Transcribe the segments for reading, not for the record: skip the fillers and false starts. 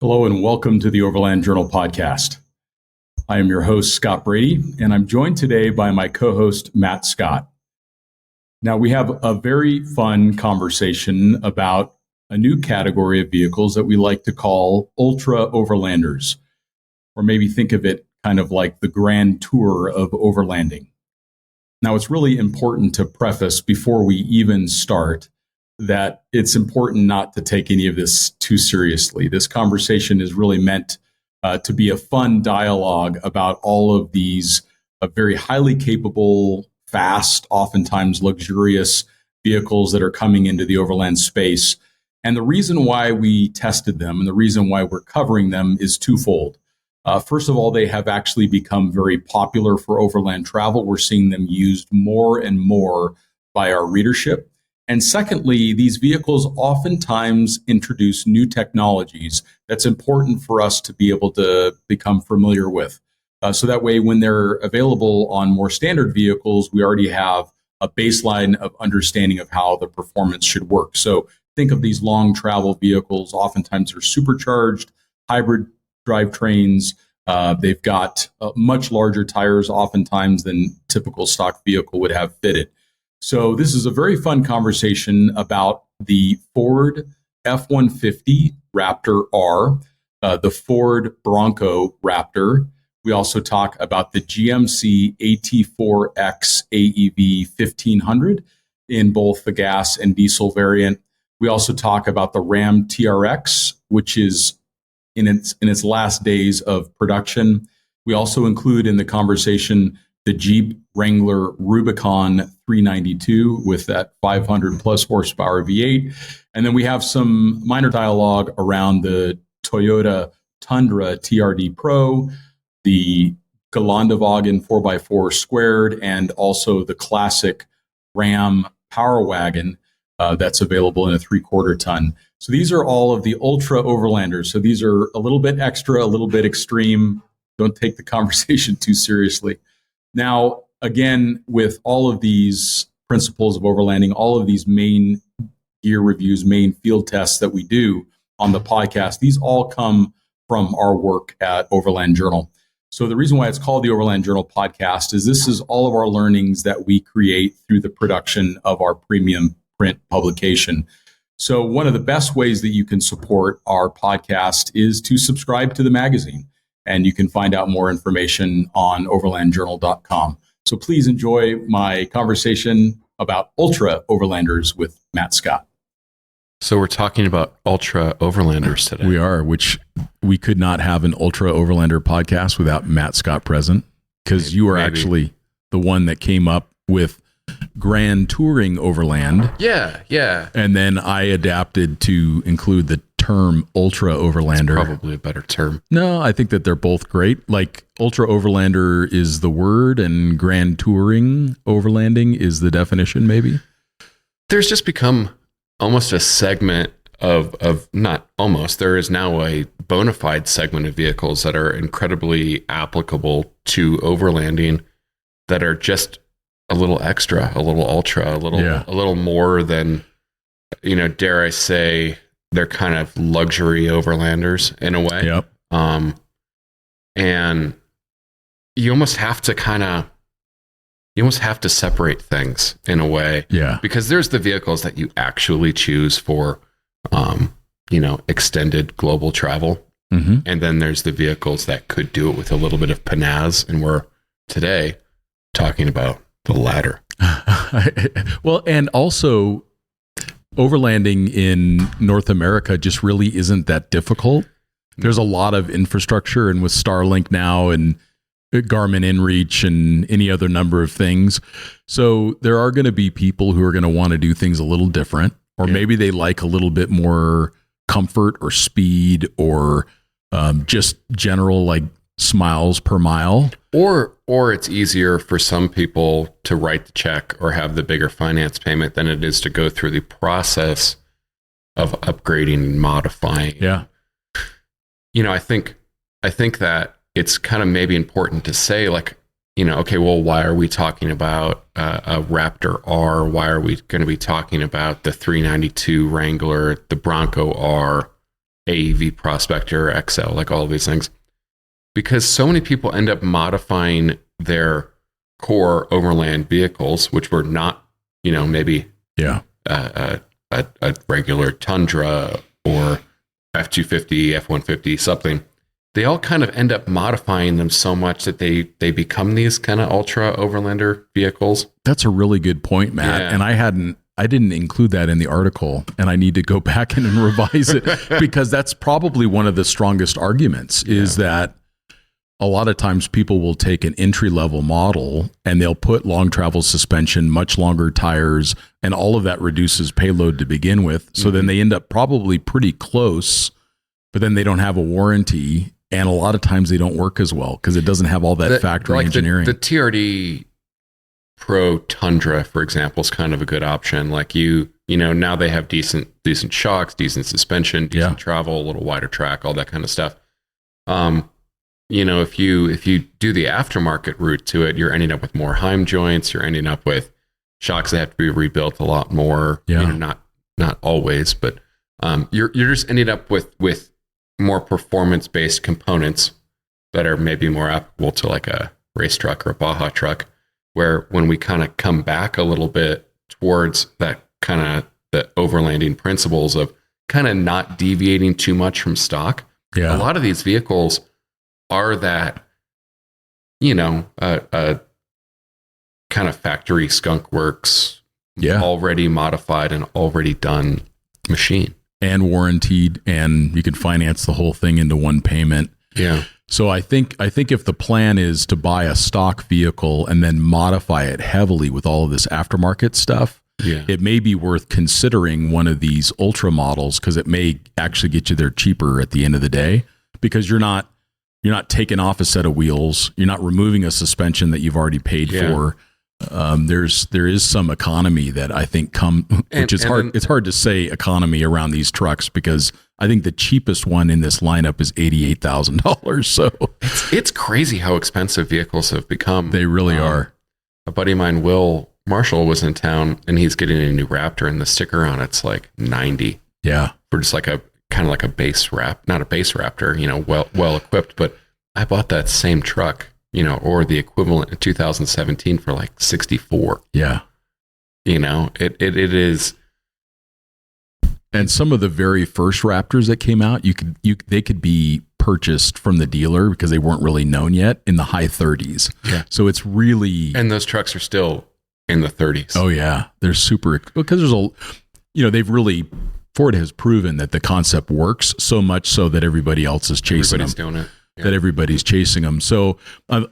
Hello and welcome to the Overland Journal podcast. I am your host, Scott Brady, and I'm joined today by my co-host, Matt Scott. Now, we have a very fun conversation about a new category of vehicles that we like to call Ultra Overlanders, or maybe think of it kind of like the grand tour of overlanding. Now, it's really important to preface before we even start that it's important not to take any of this too seriously. This conversation is really meant to be a fun dialogue about all of these very highly capable, fast, oftentimes luxurious vehicles that are coming into the overland space. And the reason why we tested them and the reason why we're covering them is twofold. First of all, they have actually become very popular for overland travel. We're seeing them used more and more by our readership. And secondly, these vehicles oftentimes introduce new technologies that's important for us to be able to become familiar with. So that way, when they're available on more standard vehicles, we already have a baseline of understanding of how the performance should work. So think of these long travel vehicles. Oftentimes they're supercharged, hybrid drivetrains. They've got much larger tires oftentimes than typical stock vehicle would have fitted. So this is a very fun conversation about the Ford F150 Raptor R, the Ford Bronco Raptor. We also talk about the GMC AT4x AEV 1500 in both the gas and diesel variant. We also talk about the Ram TRX, which is in its last days of production. We also include in the conversation the Jeep Wrangler Rubicon 392 with that 500 plus horsepower V8. And then we have some minor dialogue around the Toyota Tundra TRD Pro, the Wagen 4x4 squared, and also the classic Ram Power Wagon that's available in a 3/4 ton. So these are all of the Ultra Overlanders. So these are a little bit extra, a little bit extreme. Don't take the conversation too seriously. Now, again, with all of these principles of overlanding, all of these main gear reviews, main field tests that we do on the podcast, these all come from our work at Overland Journal. So the reason why it's called the Overland Journal podcast is this is all of our learnings that we create through the production of our premium print publication. So one of the best ways that you can support our podcast is to subscribe to the magazine. And you can find out more information on overlandjournal.com. So please enjoy my conversation about Ultra Overlanders with Matt Scott. So we're talking about Ultra Overlanders today. We are, which we could not have an Ultra Overlander podcast without Matt Scott present, because you are actually the one that came up with Grand Touring Overland. Yeah. And then I adapted to include the term Ultra Overlander. That's probably a better term. No, I think that they're both great. Like Ultra Overlander is the word and Grand Touring Overlanding is the definition, maybe. There's just become almost a segment of not almost, there is now a bona fide segment of vehicles that are incredibly applicable to overlanding that are just a little extra, a little ultra, a little more than, dare I say, they're kind of luxury overlanders in a way. Yep. And you almost have to separate things in a way. Yeah. Because there's the vehicles that you actually choose for, extended global travel. Mm-hmm. And then there's the vehicles that could do it with a little bit of panache. And we're today talking about the latter. Well, and also overlanding in North America just really isn't that difficult. There's a lot of infrastructure, and with Starlink now and Garmin InReach and any other number of things. So there are going to be people who are going to want to do things a little different, or maybe they like a little bit more comfort or speed or just general like miles per mile. Or it's easier for some people to write the check or have the bigger finance payment than it is to go through the process of upgrading and modifying. Yeah. I think that it's kind of maybe important to say, like, okay, well, why are we talking about a Raptor R? Why are we going to be talking about the 392 Wrangler, the Bronco R? AEV Prospector, XL, like all of these things, because so many people end up modifying their core overland vehicles, which were not, maybe a regular Tundra or F250, F150, something. They all kind of end up modifying them so much that they become these kind of ultra overlander vehicles. That's a really good point, Matt. Yeah. And I didn't include that in the article, and I need to go back in and revise it because that's probably one of the strongest arguments is that a lot of times people will take an entry-level model and they'll put long travel suspension, much longer tires, and all of that reduces payload to begin with. So then they end up probably pretty close, but then they don't have a warranty. And a lot of times they don't work as well because it doesn't have all that factory engineering. The TRD Pro Tundra, for example, is kind of a good option. Like now they have decent shocks, decent suspension, decent travel, a little wider track, all that kind of stuff. If you do the aftermarket route to it, you're ending up with more Heim joints. You're ending up with shocks that have to be rebuilt a lot more. Not always, but you're just ending up with more performance-based components that are maybe more applicable to like a race truck or a Baja truck, where when we kind of come back a little bit towards that kind of the overlanding principles of kind of not deviating too much from stock. A lot of these vehicles are that, a kind of factory skunk works, already modified and already done machine. And warranted, and you can finance the whole thing into one payment. Yeah. So I think if the plan is to buy a stock vehicle and then modify it heavily with all of this aftermarket stuff, it may be worth considering one of these ultra models because it may actually get you there cheaper at the end of the day because you're not taking off a set of wheels, you're not removing a suspension that you've already paid for. There is some economy that I think which is hard. It's hard to say economy around these trucks because I think the cheapest one in this lineup is $88,000. So it's crazy how expensive vehicles have become. They really are. A buddy of mine, Will Marshall, was in town and he's getting a new Raptor, and the sticker on it's like $90. Yeah, for just like a kind of like a base not a base Raptor, well equipped. But I bought that same truck, or the equivalent in 2017 for like 64. Yeah. It is. And some of the very first Raptors that came out, they could be purchased from the dealer because they weren't really known yet in the high 30s. Yeah. So it's really. And those trucks are still in the 30s. Oh yeah. They're super, because Ford has proven that the concept works so much so that everybody else is chasing them. Everybody's doing it. That everybody's chasing them. So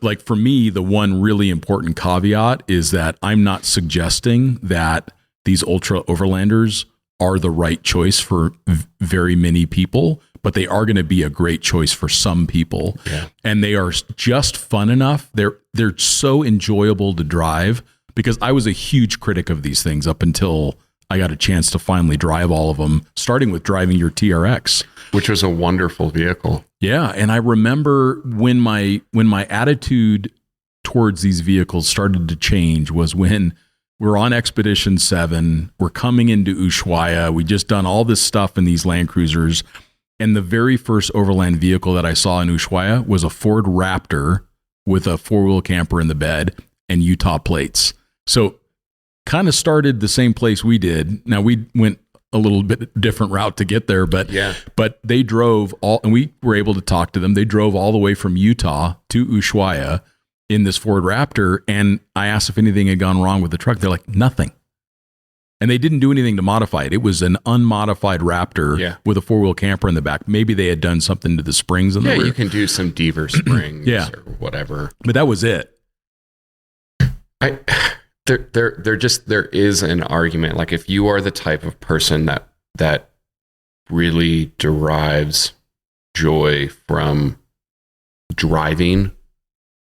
like for me, the one really important caveat is that I'm not suggesting that these Ultra Overlanders are the right choice for very many people, but they are going to be a great choice for some people. Yeah. And they are just fun enough. They're so enjoyable to drive because I was a huge critic of these things up until I got a chance to finally drive all of them, starting with driving your TRX. Which was a wonderful vehicle. Yeah, and I remember when my attitude towards these vehicles started to change was when we're on Expedition 7, we're coming into Ushuaia, we just done all this stuff in these Land Cruisers, and the very first overland vehicle that I saw in Ushuaia was a Ford Raptor with a four-wheel camper in the bed and Utah plates. So kind of started the same place we did. Now we went a little bit different route to get there, but they drove and we were able to talk to them. They drove all the way from Utah to Ushuaia in this Ford Raptor. And I asked if anything had gone wrong with the truck. They're like, nothing. And they didn't do anything to modify it. It was an unmodified Raptor with a four-wheel camper in the back. Maybe they had done something to the springs in the rear. You can do some Deaver springs or whatever. But that was it. There is an argument. Like if you are the type of person that really derives joy from driving,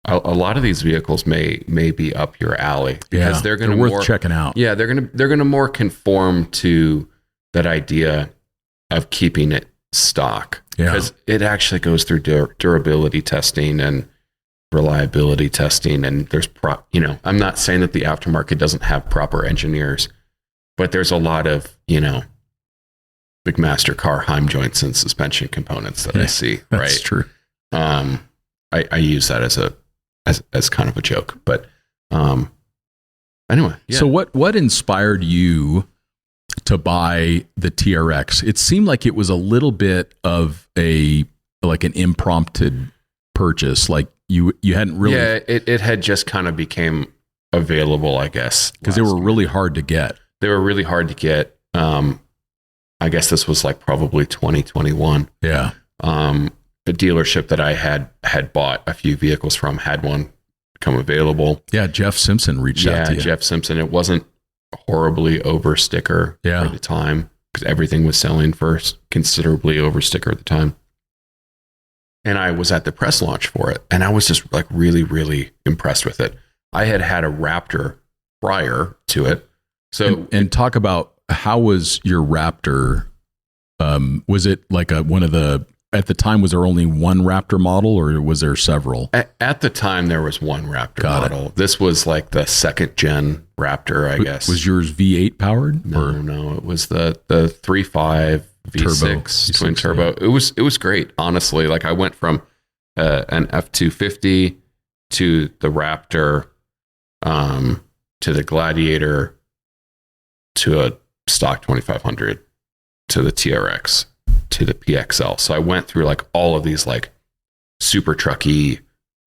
a lot of these vehicles may be up your alley because they're worth checking out. Yeah, they're gonna more conform to that idea of keeping it stock because it actually goes through durability testing and reliability testing, and there's I'm not saying that the aftermarket doesn't have proper engineers, but there's a lot of big master car heim joints and suspension components that I see. Right. That's true. I use that as kind of a joke, but anyway. Yeah. So what inspired you to buy the TRX? It seemed like it was a little bit of an impromptu purchase. Like you hadn't really. Yeah, it had just kind of became available, I guess, because they were really hard to get. They were really hard to get. I guess this was like probably 2021. Yeah. The dealership that I had bought a few vehicles from had one come available. Yeah, Jeff Simpson reached out to you. Yeah, Jeff Simpson. It wasn't horribly over sticker at the time because everything was selling for considerably over sticker at the time. And I was at the press launch for it, and I was just like really, really impressed with it. I had a Raptor prior to it. So and talk about, how was your Raptor? Was it like one of the, at the time, was there only one Raptor model or was there several? At the time, there was one Raptor model. This was like the second gen Raptor, I guess. Was yours V8 powered? No, it was the 3.5 V6 twin turbo. Yeah. It was great, honestly. Like I went from an F250 to the Raptor, to the Gladiator, to a stock 2500, to the TRX, to the PXL. So I went through like all of these like super trucky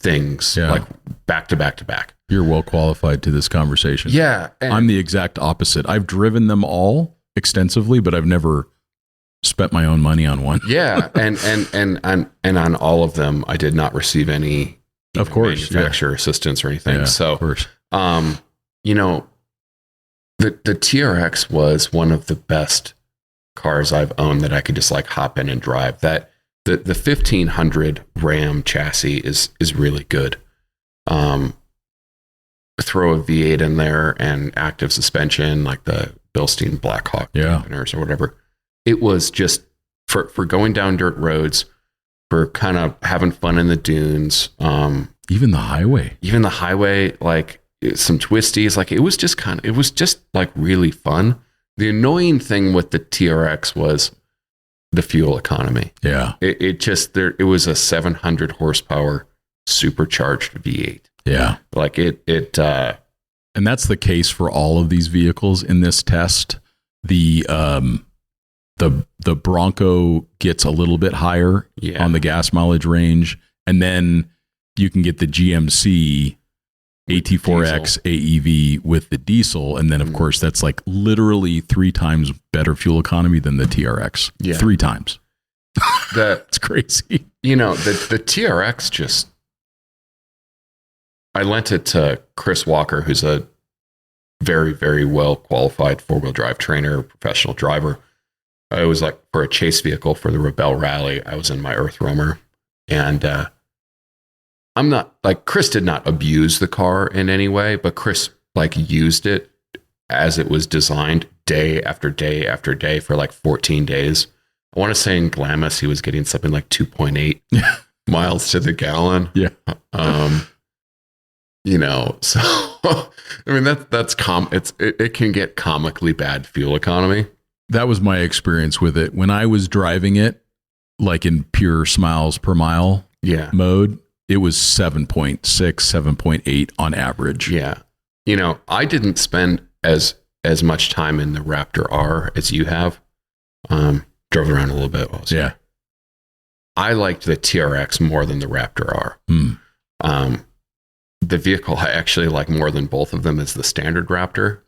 things, like back to back to back. You're well qualified to this conversation. Yeah. I'm the exact opposite. I've driven them all extensively, but I've never spent my own money on one. Yeah. And on all of them, I did not receive any manufacturer assistance or anything. Yeah, so, of course. The TRX was one of the best cars I've owned that I could just like hop in and drive. That the 1500 Ram chassis is really good. Throw a V8 in there and active suspension, like the Bilstein Blackhawk dampeners or whatever. It was just for going down dirt roads, for kind of having fun in the dunes. Even the highway, like some twisties, like it was just like really fun. The annoying thing with the TRX was the fuel economy. Yeah. It was a 700 horsepower supercharged V8. Yeah. Like it and that's the case for all of these vehicles in this test. The Bronco gets a little bit higher on the gas mileage range, and then you can get the GMC AT4x AEV with the diesel, and then of course that's like literally 3 times better fuel economy than the TRX. Yeah. 3 times. That's crazy. The TRX just, I lent it to Chris Walker, who's a very, very well qualified 4-wheel drive trainer, professional driver. I was like, for a chase vehicle for the Rebel Rally, I was in my Earth Roamer, and I'm not like, Chris did not abuse the car in any way, but Chris like used it as it was designed day after day after day for like 14 days. I want to say in Glamis, he was getting something like 2.8 miles to the gallon. Yeah. So I mean, it can get comically bad fuel economy. That was my experience with it. When I was driving it, like in pure miles per mile mode, it was 7.6, 7.8 on average. Yeah. I didn't spend as much time in the Raptor R as you have. Drove around a little bit. I liked the TRX more than the Raptor R. The vehicle I actually like more than both of them is the standard Raptor.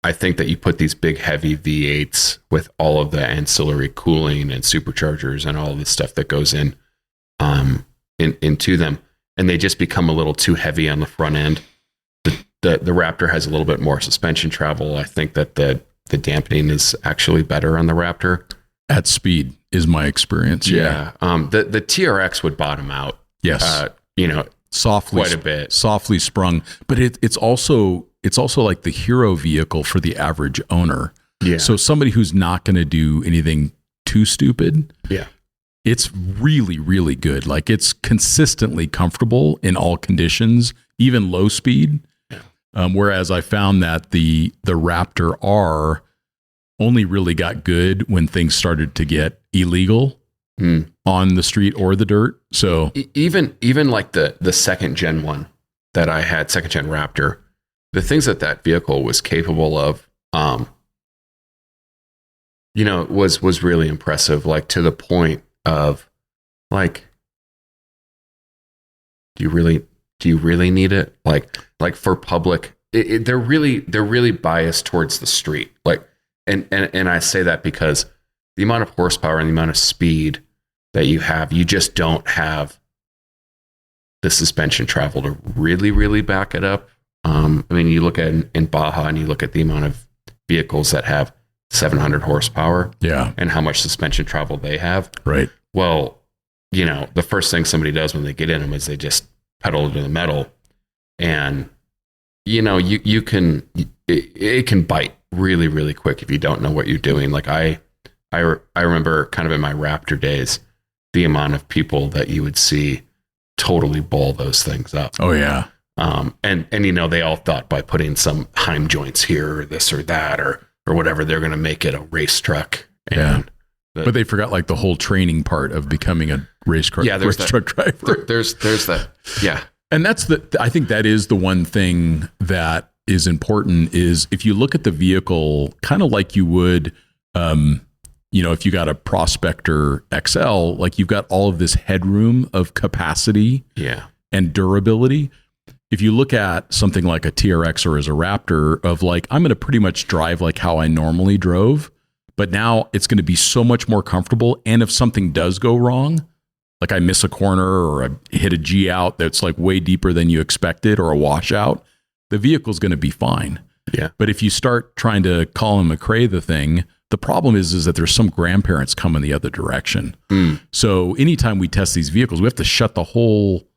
I think that you put these big heavy V8s with all of the ancillary cooling and superchargers and all of the stuff that goes into them, and they just become a little too heavy on the front end. The Raptor has a little bit more suspension travel. I think that the dampening is actually better on the Raptor. At speed is my experience. Yeah. The TRX would bottom out. Yes. Softly, quite a bit. Softly sprung, but it's also like the hero vehicle for the average owner. Yeah. So somebody who's not going to do anything too stupid. Yeah. It's really, really good. Like it's consistently comfortable in all conditions, even low speed. Yeah. Whereas I found that the Raptor R only really got good when things started to get illegal on the street or the dirt. So even like the second gen one that I had, second gen Raptor, the things that vehicle was capable of, was really impressive. Like to the point of like, do you really need it? Like for public, they're really biased towards the street. Like, and I say that because the amount of horsepower and the amount of speed that you have, you just don't have the suspension travel to really, really back it up. I mean, you look at in Baja and you look at the amount of vehicles that have 700 horsepower, and how much suspension travel they have. Right. Well, the first thing somebody does when they get in them is they just pedal to the metal, and it can bite really, really quick if you don't know what you're doing. Like I remember kind of in my Raptor days, the amount of people that you would see totally ball those things up. Oh yeah. And they all thought by putting some Heim joints here or this or that or whatever, they're going to make it a race truck. And but they forgot like the whole training part of becoming a race truck driver. There's that. Yeah. And I think that is the one thing that is important is if you look at the vehicle kind of like you would, if you got a Prospector XL, like you've got all of this headroom of capacity and durability. If you look at something like a TRX or as a Raptor of like, I'm going to pretty much drive like how I normally drove, but now it's going to be so much more comfortable. And if something does go wrong, like I miss a corner or I hit a G out that's like way deeper than you expected or a washout, the vehicle's going to be fine. Yeah. But if you start trying to Colin McRae the thing, the problem is that there's some grandparents coming the other direction. So anytime we test these vehicles, we have to shut the whole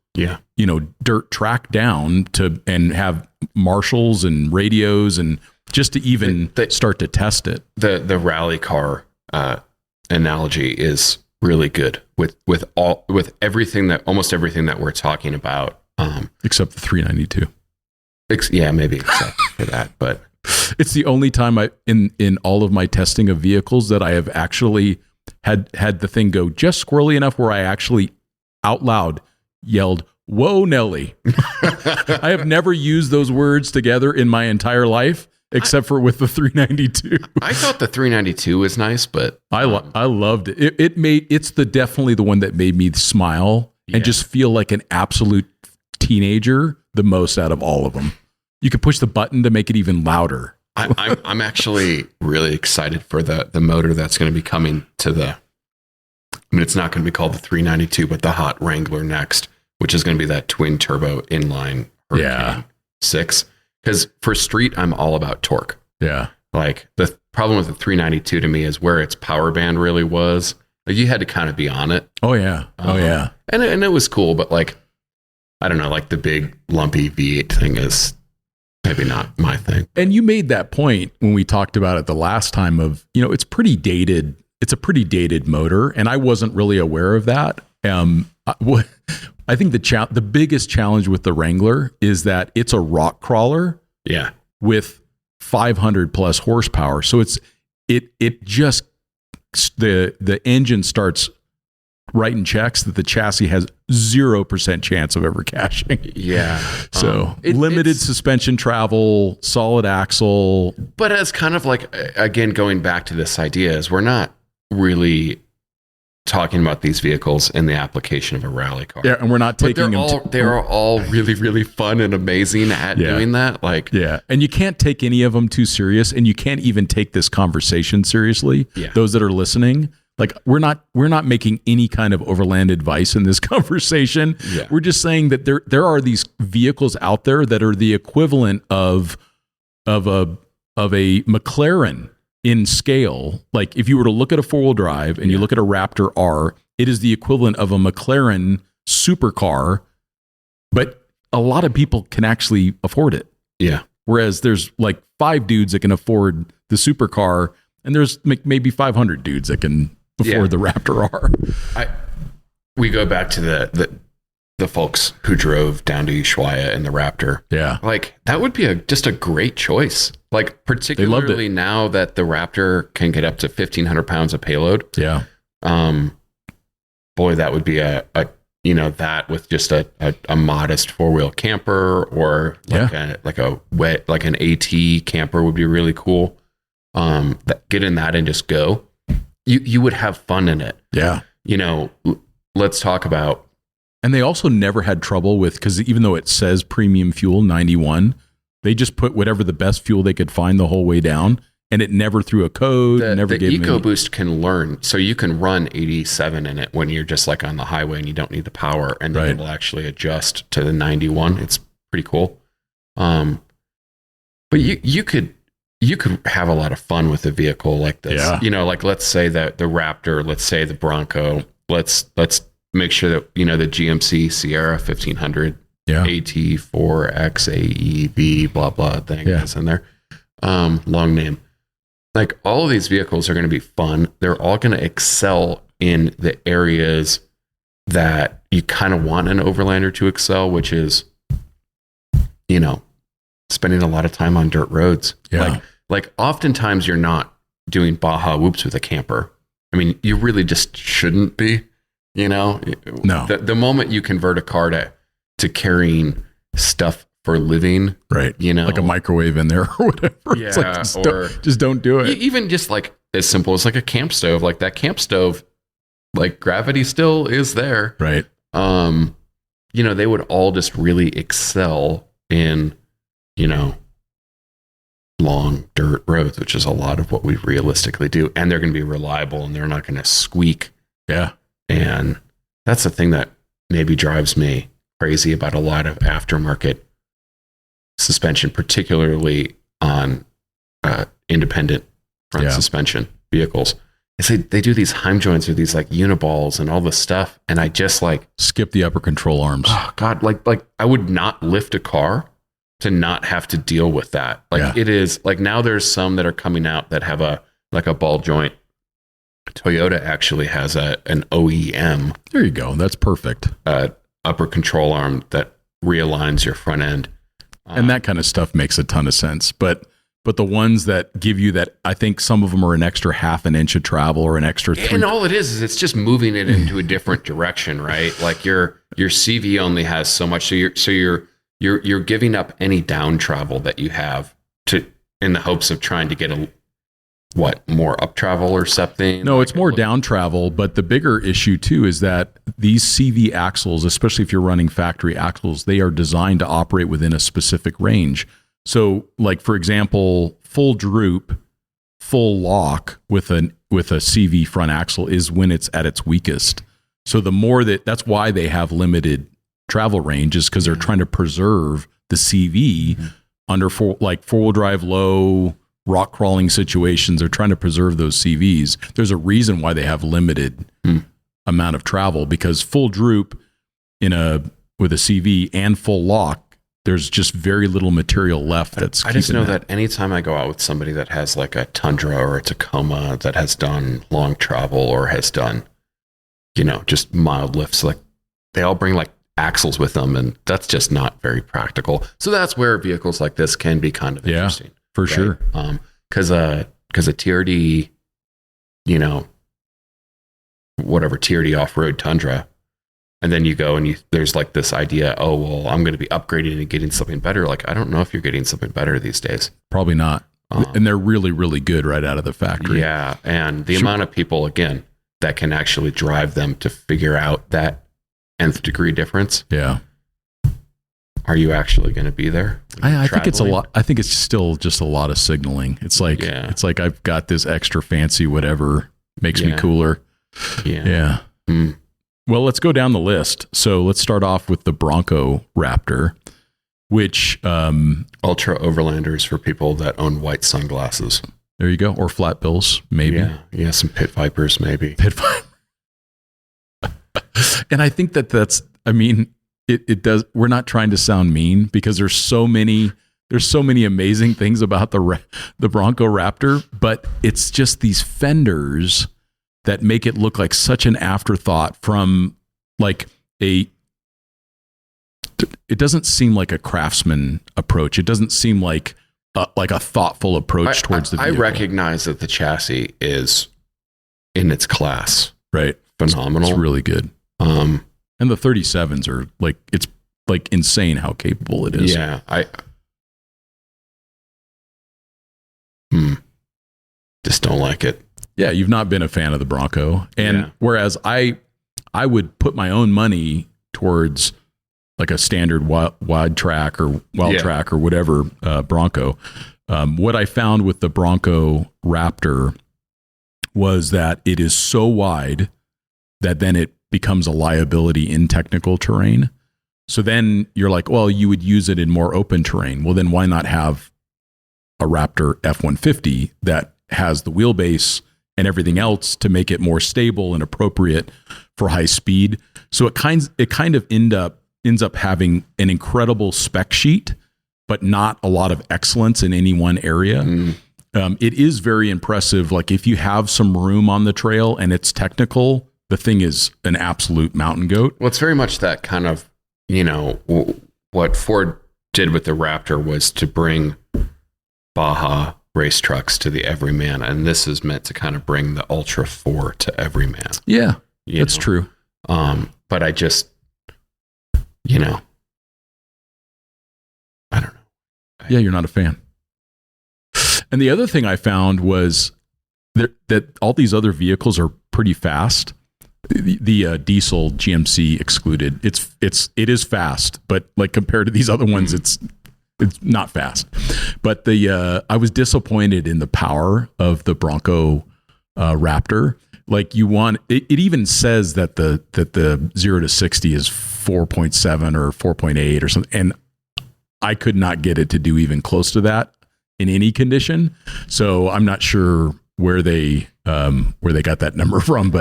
dirt track down and have marshals and radios and just to even start to test it. The rally car analogy is really good with everything almost everything that we're talking about, except the 392. Maybe except for that, but it's the only time in all of my testing of vehicles that I have actually had the thing go just squirrely enough where I actually out loud yelled, "Whoa, Nelly." I have never used those words together in my entire life, except for with the 392. I thought the 392 was nice, but I loved it. It's definitely the one that made me smile and just feel like an absolute teenager the most out of all of them. You could push the button to make it even louder. I'm actually really excited for the motor that's going to be coming to it's not going to be called the 392, but the Hot Wrangler next, which is going to be that twin turbo inline Hurricane 6. Because for street, I'm all about torque. Yeah. Like the problem with the 392 to me is where its power band really was. Like you had to kind of be on it. Oh yeah. And it was cool, but like, I don't know, like the big lumpy V8 thing is maybe not my thing. And you made that point when we talked about it the last time of, it's pretty dated. It's a pretty dated motor. And I wasn't really aware of that. I think the biggest challenge with the Wrangler is that it's a rock crawler with 500 plus horsepower. So it just, the engine starts writing checks that the chassis has 0% chance of ever cashing. Yeah. So limited suspension travel, solid axle. But as kind of like, again, going back to this idea is we're not really talking about these vehicles in the application of a rally car. Yeah, and we're not taking them. They're all really, really fun and amazing at doing that. Like, and you can't take any of them too serious, and you can't even take this conversation seriously. Yeah. Those that are listening, like we're not making any kind of overland advice in this conversation. Yeah. We're just saying that there are these vehicles out there that are the equivalent of a McLaren in scale. Like if you were to look at a 4-wheel drive and you look at a Raptor R, it is the equivalent of a McLaren supercar, but a lot of people can actually afford it. Yeah. Whereas there's like 5 dudes that can afford the supercar, and there's maybe 500 dudes that can afford the Raptor R. We go back to the the folks who drove down to Ushuaia in the Raptor. Yeah. Like that would be just a great choice. Like particularly now that the Raptor can get up to 1,500 pounds of payload. Yeah. Boy, that would be a that with just a modest 4-wheel camper, or like an AT camper would be really cool. Get in that and just go. You would have fun in it. Yeah. Let's talk about. And they also never had trouble with, because even though it says premium fuel 91, they just put whatever the best fuel they could find the whole way down, and it never threw a code. The gave EcoBoost can learn, so you can run 87 in it when you're just like on the highway and you don't need the power, and then it'll actually adjust to the 91. It's pretty cool. But you could have a lot of fun with a vehicle like this. Yeah. Like let's say that the Raptor, let's say the Bronco, let's make sure that the GMC Sierra 1500 AT4x AEV blah blah thing is in there. Long name. Like all of these vehicles are going to be fun. They're all going to excel in the areas that you kind of want an Overlander to excel, which is, spending a lot of time on dirt roads. Yeah. Like oftentimes you're not doing Baja whoops with a camper. I mean, you really just shouldn't be, No. The moment you convert a car to carrying stuff for living, right? Like a microwave in there or whatever. Yeah, it's like, just don't do it. Even just like as simple as like a camp stove. Like that camp stove, like gravity still is there, right? They would all just really excel in, long dirt roads, which is a lot of what we realistically do, and they're going to be reliable and they're not going to squeak. Yeah, and that's the thing that maybe drives me crazy about a lot of aftermarket suspension, particularly on independent front suspension vehicles. Is they do these Heim joints or these like uniballs and all this stuff, and I just like skip the upper control arms. Oh God, like I would not lift a car to not have to deal with that. Like it is like now there's some that are coming out that have a ball joint. Toyota actually has an OEM. There you go. That's perfect. Upper control arm that realigns your front end. And that kind of stuff makes a ton of sense. But the ones that give you that, I think some of them are an extra half an inch of travel or an extra 3. And all it is it's just moving it into a different direction, right? Like your CV only has so much. So you're giving up any down travel that you have in the hopes of trying to get more up travel or something? No, it's more down travel, but the bigger issue too is that these CV axles, especially if you're running factory axles, they are designed to operate within a specific range. So like, for example, full droop, full lock with a CV front axle is when it's at its weakest. So the more that's why they have limited travel range, is because they're trying to preserve the CV under four-wheel drive low rock crawling situations. They're trying to preserve those CVs. There's a reason why they have limited amount of travel, because full droop with a CV and full lock, there's just very little material left. I just know that anytime I go out with somebody that has like a Tundra or a Tacoma that has done long travel or has done, just mild lifts, like they all bring like axles with them, and that's just not very practical. So that's where vehicles like this can be kind of interesting. For sure. Because a TRD, whatever TRD off-road Tundra, and then you go and there's like this idea, oh, well, I'm going to be upgrading and getting something better. Like, I don't know if you're getting something better these days. Probably not. And they're really, really good right out of the factory. Yeah. And the amount of people, again, that can actually drive them to figure out that nth degree difference. Yeah. Are you actually going to be there? I think it's a lot. I think it's still just a lot of signaling. It's like I've got this extra fancy whatever makes me cooler. Yeah. Well, let's go down the list. So let's start off with the Bronco Raptor, which Ultra Overlanders for people that own white sunglasses. There you go, or flat bills, maybe. Yeah, some pit vipers, maybe. Pit viper. And I think that's. I mean, it does. We're not trying to sound mean, because there's so many amazing things about the Bronco Raptor, but it's just these fenders that make it look like such an afterthought from like a it doesn't seem like a craftsman approach. It doesn't seem like a thoughtful approach towards the vehicle. I recognize that the chassis is in its class. Right. Phenomenal. It's really good. And the 37s are it's insane how capable it is. Yeah. Just don't like it. Yeah. You've not been a fan of the Bronco. And whereas I would put my own money towards like a standard wide track or track or whatever Bronco. What I found with the Bronco Raptor was that it is so wide that then it becomes a liability in technical terrain. So then you're like, well, you would use it in more open terrain. Well, then why not have a Raptor F150 that has the wheelbase and everything else to make it more stable and appropriate for high speed? So it kind of ends up having an incredible spec sheet, but not a lot of excellence in any one area. It is very impressive. Like if you have some room on the trail and it's technical, the thing is an absolute mountain goat. Well, it's very much that kind of, what Ford did with the Raptor was to bring Baja race trucks to the everyman. And this is meant to kind of bring the Ultra 4 to everyman. Yeah, that's true. But I just, I don't know. Yeah, you're not a fan. And the other thing I found was that all these other vehicles are pretty fast. The diesel GMC excluded. It is fast, but like compared to these other ones, it's not fast. But I was disappointed in the power of the Bronco Raptor. Like it even says that the 0 to 60 is 4.7 or 4.8 or something, and I could not get it to do even close to that in any condition. So I'm not sure where they got that number from,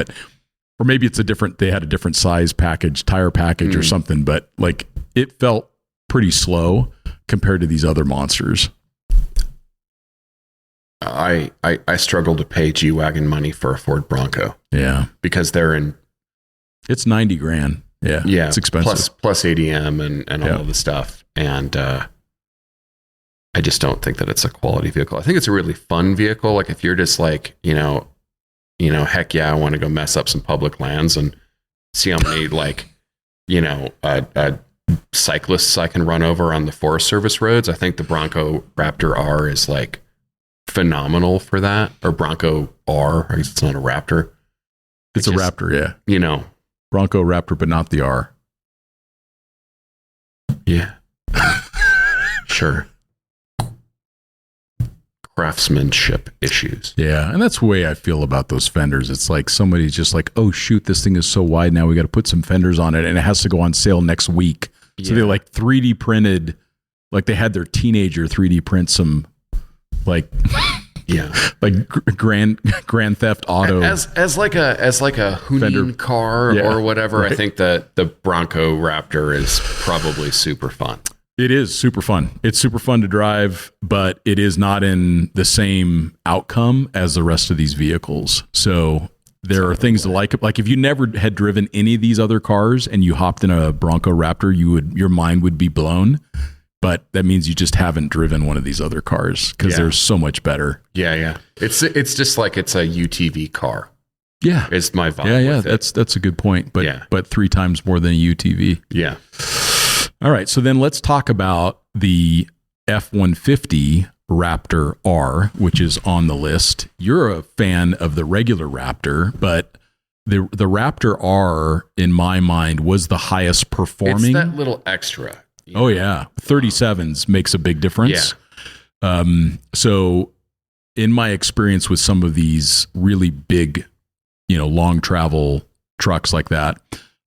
or maybe they had a different size tire package or something, but like it felt pretty slow compared to these other monsters. I struggle to pay G-Wagen money for a Ford Bronco. Yeah. Because it's $90,000. Yeah. Yeah. It's expensive. Plus ADM and all of the stuff. And I just don't think that it's a quality vehicle. I think it's a really fun vehicle. Like if you're just like, heck yeah, I want to go mess up some public lands and see how many cyclists I can run over on the Forest Service roads. I think the Bronco Raptor R is like phenomenal for that. Or Bronco R. I guess it's not a Raptor. It's a Raptor, yeah. Bronco Raptor, but not the R. Yeah. Sure. Craftsmanship issues. Yeah, and that's the way I feel about those fenders. It's like somebody's just like, oh shoot, this thing is so wide now, we got to put some fenders on it, and it has to go on sale next week. Yeah. So they like 3D printed, like they had their teenager 3D print some like like Grand Theft Auto as like a Hunin car or whatever. Right. I think that the Bronco Raptor is probably super fun. It is super fun. It's super fun to drive, but it is not in the same outcome as the rest of these vehicles. So there are things to like. Like if you never had driven any of these other cars and you hopped in a Bronco Raptor, your mind would be blown. But that means you just haven't driven one of these other cars because they're so much better. Yeah. It's just like it's a UTV car. Yeah. It's my vibe. Yeah. That's a good point. But 3 times more than a UTV. Yeah. All right, so then let's talk about the F-150 Raptor R, which is on the list. You're a fan of the regular Raptor, but the Raptor R, in my mind, was the highest performing. It's that little extra. Oh, yeah. 37s makes a big difference. Yeah. So in my experience with some of these really big, long travel trucks like that,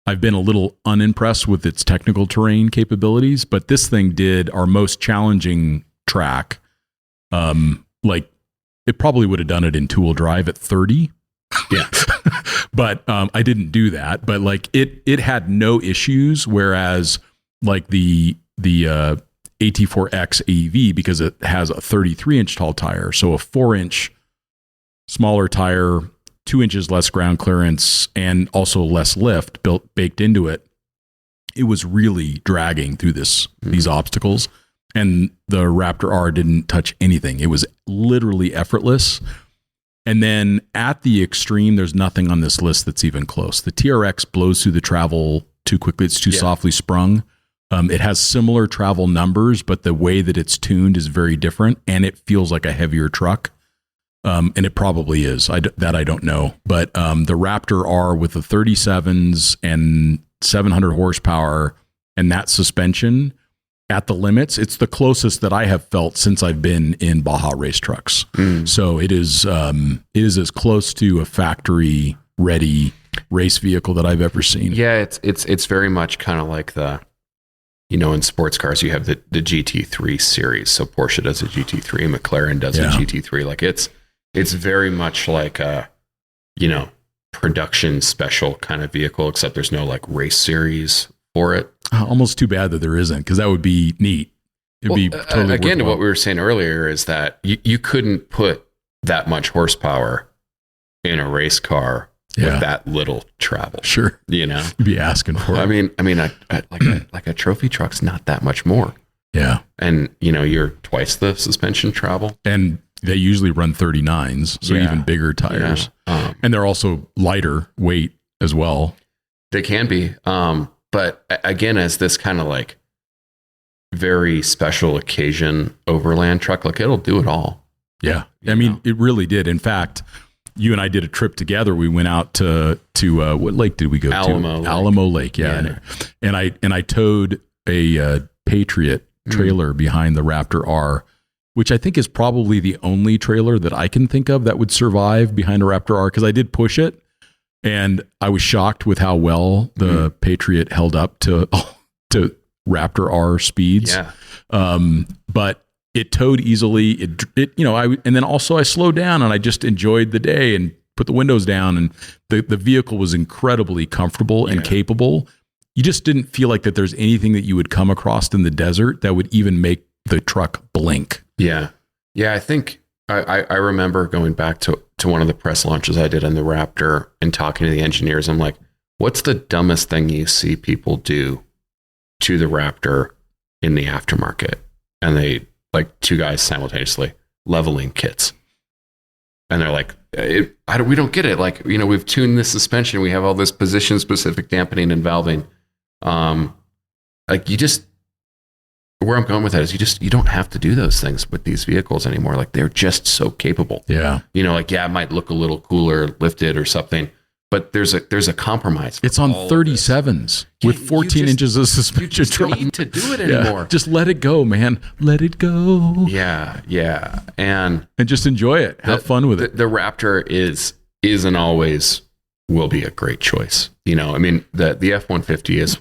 I've been a little unimpressed with its technical terrain capabilities, but this thing did our most challenging track. Like it probably would have done it in 2-wheel drive at 30. Yeah. But I didn't do that. But like it had no issues, whereas like the AT4x AEV, because it has a 33-inch tall tire, so a 4-inch smaller tire, 2 inches less ground clearance, and also less lift baked into it. it was really dragging through these obstacles. And the Raptor R didn't touch anything. It was literally effortless. And then at the extreme, there's nothing on this list that's even close. The TRX blows through the travel too quickly. It's too softly sprung. It has similar travel numbers, but the way that it's tuned is very different, and it feels like a heavier truck. And it probably is. I don't know. But the Raptor R with the 37s and 700 horsepower and that suspension at the limits, it's the closest that I have felt since I've been in Baja race trucks. So it is as close to a factory ready race vehicle that I've ever seen. Yeah, it's very much kind of like the, in sports cars you have the GT3 series. So Porsche does a GT3, McLaren does a GT3. Like it's very much like a, production special kind of vehicle, except there's no like race series for it. Almost too bad that there isn't, because that would be neat. It'd be totally again, worthwhile. what we were saying earlier is that you couldn't put that much horsepower in a race car with that little travel. Sure. You'd be asking for it. I mean, like a trophy truck's not that much more. Yeah. And you're twice the suspension travel. And they usually run 39s, so even bigger tires. Yeah. And they're also lighter weight as well. They can be. But again, as this kind of like very special occasion overland truck, like it'll do it all. Yeah. I mean, it really did. In fact, you and I did a trip together. We went out to what lake did we go to? Alamo Lake. Yeah. And I towed a Patriot trailer behind the Raptor R, which I think is probably the only trailer that I can think of that would survive behind a Raptor R, because I did push it. And I was shocked with how well the Patriot held up to Raptor R speeds. Yeah. But it towed easily. And then also I slowed down and I just enjoyed the day and put the windows down, and the vehicle was incredibly comfortable and capable. You just didn't feel like that there's anything that you would come across in the desert that would even make the truck blink. Yeah. Yeah. I think I remember going back to one of the press launches I did on the Raptor and talking to the engineers. I'm like, what's the dumbest thing you see people do to the Raptor in the aftermarket? And they, like, two guys simultaneously leveling kits. And they're like, we don't get it. Like, we've tuned this suspension. We have all this position specific dampening and valving. Where I'm going with that is you don't have to do those things with these vehicles anymore. Like, they're just so capable. Yeah. It might look a little cooler lifted or something, but there's a compromise. It's on 37s with 14 inches of suspension. You just don't need to do it anymore. Just let it go, man. Let it go. Yeah. Yeah. And just enjoy it. Have fun with it. The Raptor is and always will be a great choice. The F-150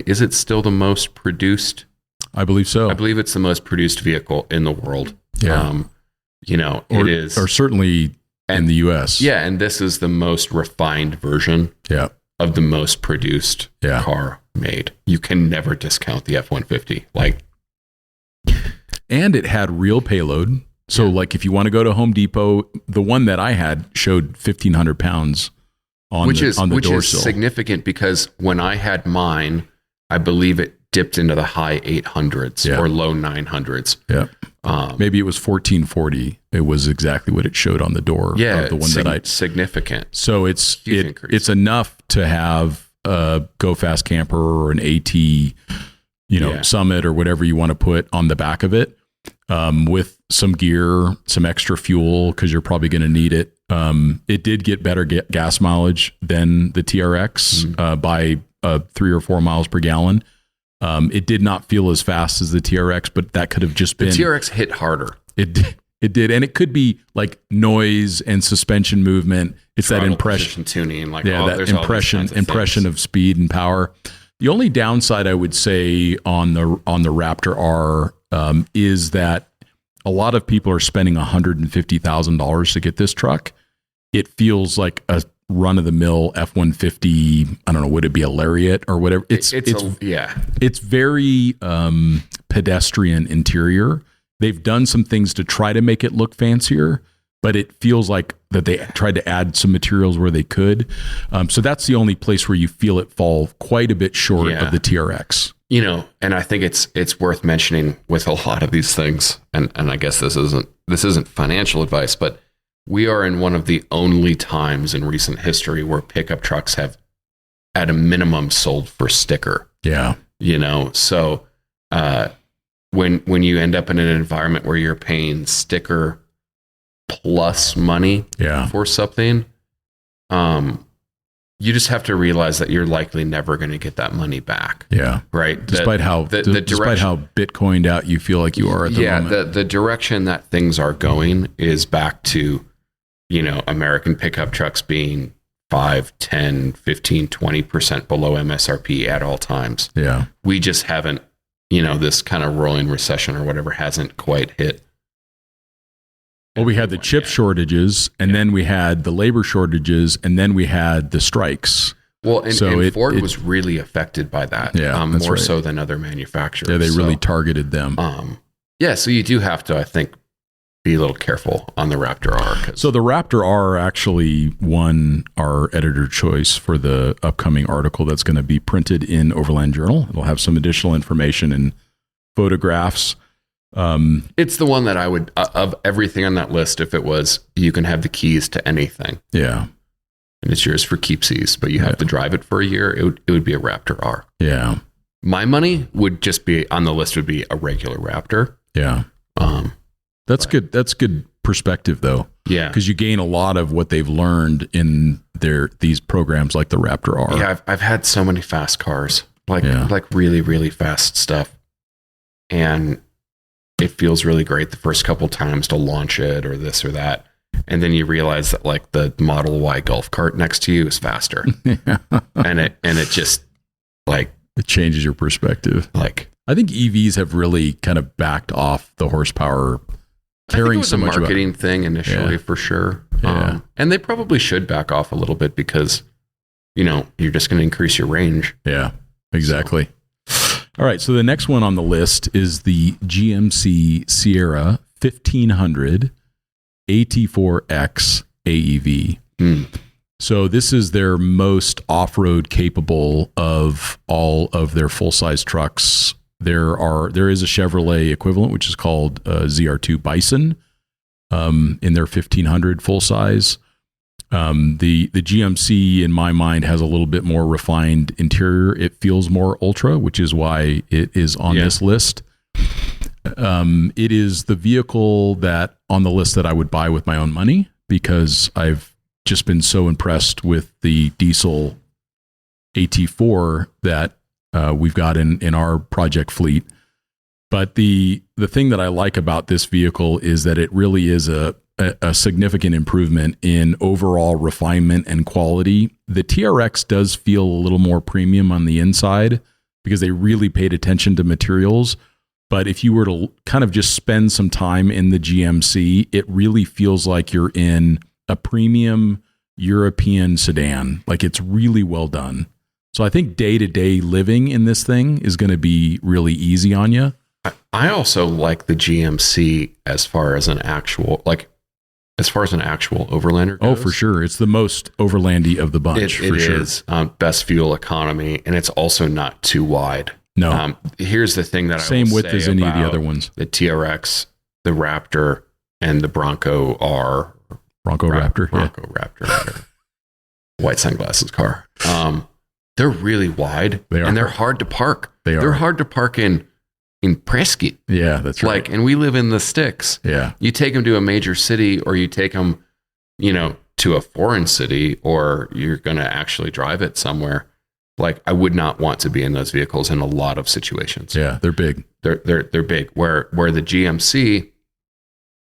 is it still the most produced? I believe so. I believe it's the most produced vehicle in the world. Yeah. It is. Or certainly in the US. Yeah. And this is the most refined version of the most produced car made. You can never discount the F-150. And it had real payload. So if you want to go to Home Depot, the one that I had showed 1,500 pounds on the dorsal. Which is significant, because when I had mine, I believe it dipped into the high 800s or low 900s. Yeah. Maybe it was 1440. It was exactly what it showed on the door. Yeah. Of the one that I significant. So it's enough to have a Go Fast Camper or an AT, Summit or whatever you want to put on the back of it, with some gear, some extra fuel, because you're probably going to need it. It did get better gas mileage than the TRX by 3 or 4 miles per gallon. It did not feel as fast as the TRX, but that could have just been... The TRX hit harder. It did. And it could be like noise and suspension movement. It's that impression. Tuning. Impression of speed and power. The only downside I would say on the Raptor R is that a lot of people are spending $150,000 to get this truck. It feels like a run-of-the-mill F-150. I don't know, would it be a Lariat or whatever? It's very pedestrian interior. They've done some things to try to make it look fancier, but it feels like that they tried to add some materials where they could. So that's the only place where you feel it fall quite a bit short of the TRX. And I think it's worth mentioning with a lot of these things, and I guess this isn't financial advice, but we are in one of the only times in recent history where pickup trucks have, at a minimum, sold for sticker. Yeah. So when you end up in an environment where you're paying sticker plus money for something, you just have to realize that you're likely never going to get that money back. Yeah. Right. Despite how Bitcoined out you feel like you are at the moment. The direction that things are going is back to, American pickup trucks being 5, 10, 15, 20% below MSRP at all times. Yeah. We just haven't, this kind of rolling recession or whatever hasn't quite hit. Well, we had the chip shortages, and then we had the labor shortages, and then we had the strikes. Well, and Ford was really affected by that, more so than other manufacturers. Yeah, they really targeted them. So you do have to, I think, be a little careful on the Raptor R. So the Raptor R actually won our editor choice for the upcoming article that's going to be printed in Overland Journal. It'll have some additional information and photographs. It's the one that I would, of everything on that list, if it was, you can have the keys to anything. Yeah. And it's yours for keepsies, but you have to drive it for a year. It would be a Raptor R. Yeah. My money would just be, on the list would be a regular Raptor. Yeah. That's good. That's good perspective though. Yeah. Because you gain a lot of what they've learned in these programs like the Raptor R. Yeah. I've had so many fast cars, like really, really fast stuff. And it feels really great the first couple times to launch it or this or that. And then you realize that like the Model Y golf cart next to you is faster. and it just like, it changes your perspective. Like, I think EVs have really kind of backed off the horsepower caring so much about. It was a marketing thing initially for sure. Yeah. And they probably should back off a little bit because, you're just going to increase your range. Yeah, exactly. All right. So the next one on the list is the GMC Sierra 1500 AT4x AEV. So this is their most off-road capable of all of their full-size trucks. There is a Chevrolet equivalent, which is called ZR2 Bison, in their 1500 full-size. The GMC, in my mind, has a little bit more refined interior. It feels more ultra, which is why it is on this list. It is the vehicle that on the list that I would buy with my own money because I've just been so impressed with the diesel AT4 that we've got in our project fleet. But the thing that I like about this vehicle is that it really is a significant improvement in overall refinement and quality. The TRX does feel a little more premium on the inside because they really paid attention to materials. But if you were to kind of just spend some time in the GMC, it really feels like you're in a premium European sedan. Like it's really well done. So I think day-to-day living in this thing is going to be really easy on you. I also like the GMC as far as an actual Overlander goes. Oh, for sure. It's the most Overlandy of the bunch, for sure. It is best fuel economy, and it's also not too wide. No. Here's the thing that Same I will width say as any of about the other ones. The TRX, the Raptor, and the Bronco R. Bronco Raptor. Bronco Raptor. White sunglasses car. They're really wide. They are. And they're hard to park. They're hard to park in Prescott. Yeah, that's right. And we live in the sticks. Yeah. You take them to a major city or you take them, to a foreign city or you're going to actually drive it somewhere. Like I would not want to be in those vehicles in a lot of situations. Yeah, they're big. They're big. Where the GMC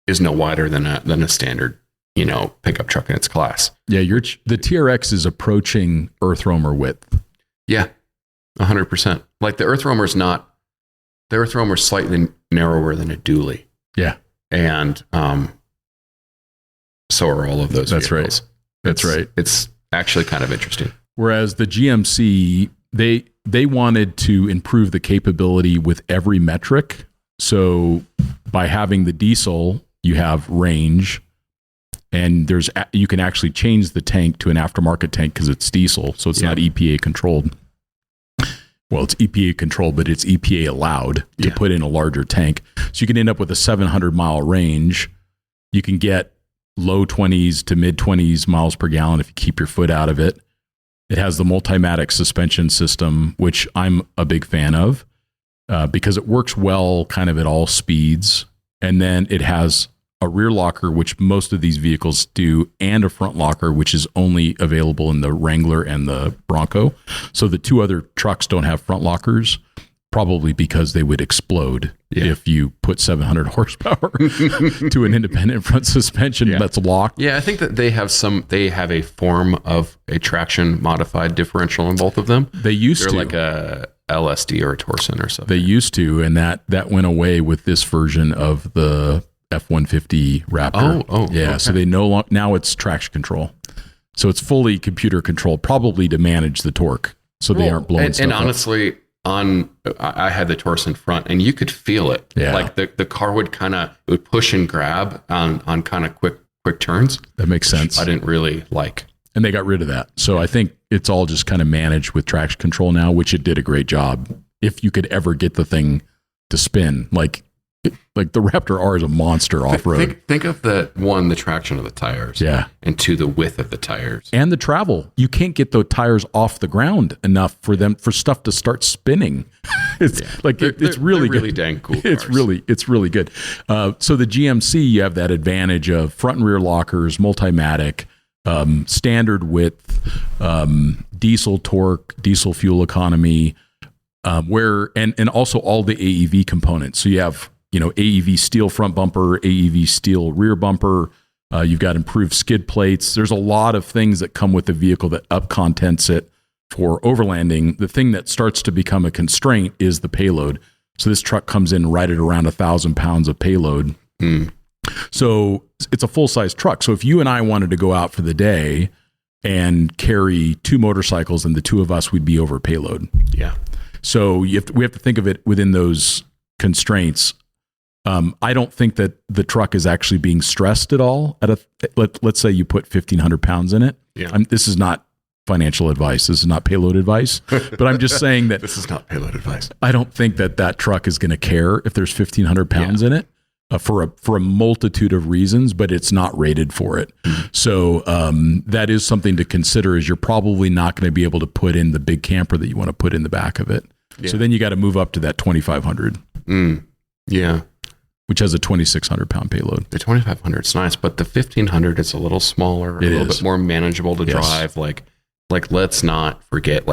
is no wider than a standard, pickup truck in its class. Yeah, the TRX is approaching Earth Roamer width. Yeah, 100%. Like the Earth Roamer's slightly narrower than a dually. Yeah. And so are all of those vehicles. That's right. It's actually kind of interesting. Whereas the GMC, they wanted to improve the capability with every metric. So by having the diesel, you have range. And you can actually change the tank to an aftermarket tank because it's diesel, so it's not EPA controlled. Well, it's EPA controlled, but it's EPA allowed to put in a larger tank. So you can end up with a 700-mile range. You can get low 20s to mid 20s miles per gallon if you keep your foot out of it. It has the Multimatic suspension system, which I'm a big fan of because it works well kind of at all speeds. And then it has a rear locker, which most of these vehicles do, and a front locker, which is only available in the Wrangler and the Bronco. So the two other trucks don't have front lockers, probably because they would explode if you put 700 horsepower to an independent front suspension that's locked. Yeah, I think that they have a form of a traction modified differential in both of them. They're like a LSD or a Torsen or something. They used to, and that went away with this version of the F150 Raptor. Okay. So they now it's traction control. So it's fully computer controlled, probably to manage the torque, so they aren't blowing stuff and up. honestly, I had the Torsen front, and you could feel it. Yeah. Like the car would push and grab on kind of quick turns. That makes sense. I didn't really like. And they got rid of that. So I think it's all just kind of managed with traction control now, which it did a great job. If you could ever get the thing to spin, like the Raptor R is a monster off-road. Think of the traction of the tires. Yeah. And two, the width of the tires. And the travel. You can't get the tires off the ground enough for stuff to start spinning. It's really good. Really dang cool cars. It's really good. So the GMC, you have that advantage of front and rear lockers, Multimatic, standard width, diesel torque, diesel fuel economy, and also all the AEV components. So you have AEV steel front bumper, AEV steel rear bumper. You've got improved skid plates. There's a lot of things that come with the vehicle that up contents it for overlanding. The thing that starts to become a constraint is the payload. So this truck comes in right at around 1,000 pounds of payload. So it's a full-size truck. So if you and I wanted to go out for the day and carry two motorcycles, and the two of us, we'd be over payload. Yeah. So we have to think of it within those constraints. I don't think that the truck is actually being stressed at all. Let's say you put 1,500 pounds in it. Yeah. This is not financial advice. This is not payload advice. But I'm just saying that this is not payload advice. I don't think that truck is going to care if there's 1,500 pounds in it for a multitude of reasons. But it's not rated for it. So that is something to consider. Is you're probably not going to be able to put in the big camper that you want to put in the back of it. Yeah. So then you got to move up to that 2,500. Yeah. Which has a 2,600 pound payload. The 2,500 is nice, but the 1,500 is a little smaller, a little bit more manageable to drive. Like let's not forget,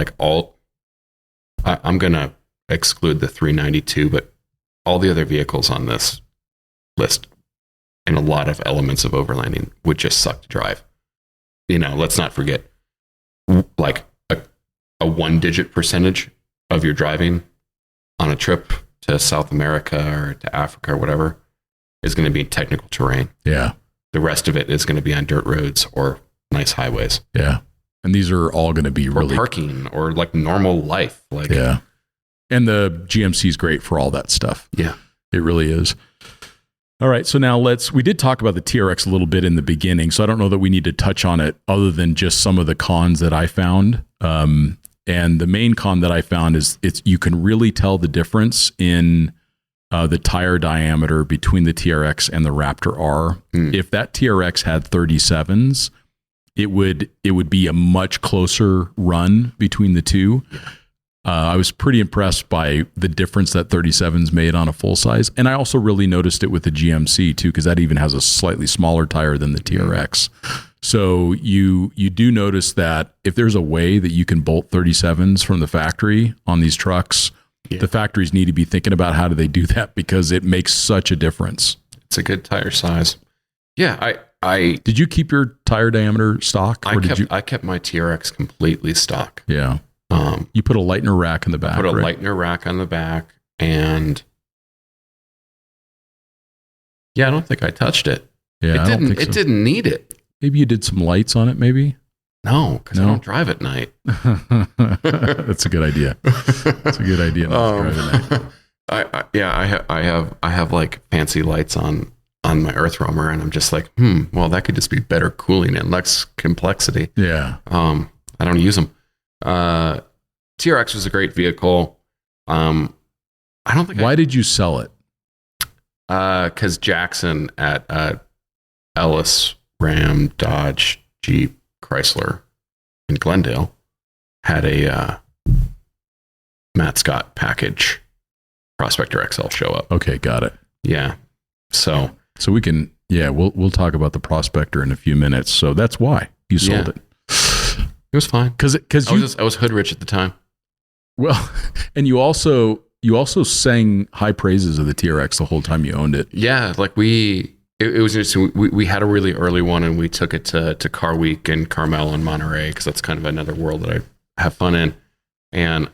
I'm going to exclude the 392, but all the other vehicles on this list and a lot of elements of overlanding would just suck to drive. Let's not forget, like a one-digit percentage of your driving on a trip to South America or to Africa or whatever is going to be technical terrain. Yeah. The rest of it is going to be on dirt roads or nice highways. Yeah. And these are all going to be really parking or like normal life. Yeah. And the GMC is great for all that stuff. Yeah. It really is. All right. So now we did talk about the TRX a little bit in the beginning. So I don't know that we need to touch on it other than just some of the cons that I found. And the main con that I found is you can really tell the difference in the tire diameter between the TRX and the Raptor R. If that TRX had 37s, it would be a much closer run between the two. I was pretty impressed by the difference that 37s made on a full size. And I also really noticed it with the GMC too, because that even has a slightly smaller tire than the TRX. So you do notice that if there's a way that you can bolt 37s from the factory on these trucks, the factories need to be thinking about how do they do that, because it makes such a difference. It's a good tire size. Yeah, I did you keep your tire diameter stock? I kept my TRX completely stock. Yeah. You put a Lightner rack in the back. Lightner rack on the back, and I don't think I touched it. Yeah, it didn't need it. Maybe you did some lights on it, maybe? No, because I don't drive at night. That's a good idea. That's a good idea. Not to drive at night. I have like fancy lights on on my Earth Roamer, and I'm just like, well, that could just be better cooling and less complexity. Yeah. I don't use them. TRX was a great vehicle. I don't think. Why did you sell it? Because Jackson at Ellis, Ram, Dodge, Jeep, Chrysler in Glendale had a Matt Scott package Prospector XL show up. Okay, got it. Yeah. So we can, we'll talk about the Prospector in a few minutes. So that's why you sold it. It was fine. Because I was hood rich at the time. Well, and you also sang high praises of the TRX the whole time you owned it. Yeah, like it was interesting. We had a really early one, and we took it to Car Week in Carmel and Monterey, because that's kind of another world that I have fun in. And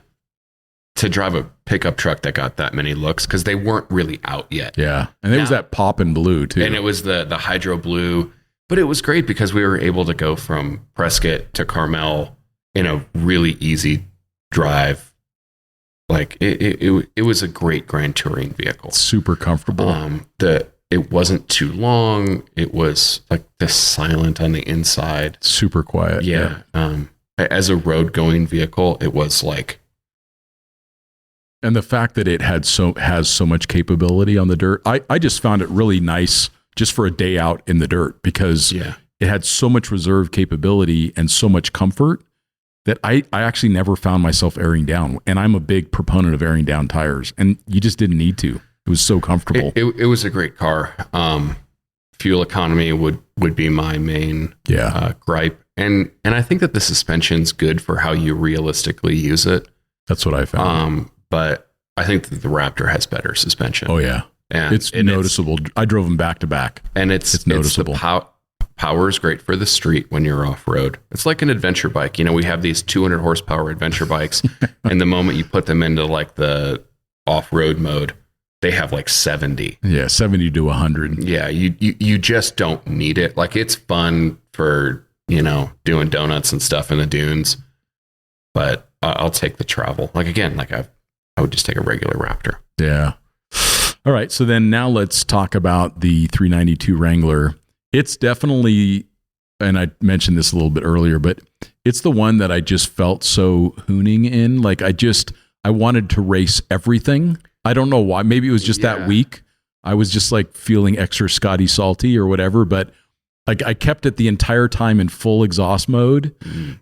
to drive a pickup truck that got that many looks, because they weren't really out yet. Yeah, and there was that pop in blue too. And it was the hydro blue. But it was great because we were able to go from Prescott to Carmel in a really easy drive. Like it was a great grand touring vehicle. Super comfortable. It wasn't too long. It was like this silent on the inside. Super quiet. Yeah. As a road going vehicle, it was like. And the fact that it has so much capability on the dirt, I just found it really nice just for a day out in the dirt, because it had so much reserve capability and so much comfort that I actually never found myself airing down. And I'm a big proponent of airing down tires, and you just didn't need to. It was so comfortable. It was a great car. Fuel economy would be my main gripe. And I think that the suspension's good for how you realistically use it. That's what I found. But I think that the Raptor has better suspension. Oh yeah. And it's noticeable. I drove them back to back, and it's noticeable. Power is great for the street when you're off road. It's like an adventure bike. We have these 200 horsepower adventure bikes, and the moment you put them into like the off road mode, they have like 70. Yeah, 70 to 100. Yeah, you just don't need it. Like, it's fun for doing donuts and stuff in the dunes, but I'll take the travel. Like, again, like I would just take a regular Raptor. Yeah. All right, so then now let's talk about the 392 Wrangler. It's definitely, and I mentioned this a little bit earlier, but it's the one that I just felt so hooning in. Like, I wanted to race everything. I don't know why. Maybe it was just that week. I was just like feeling extra Scotty salty or whatever, but like I kept it the entire time in full exhaust mode.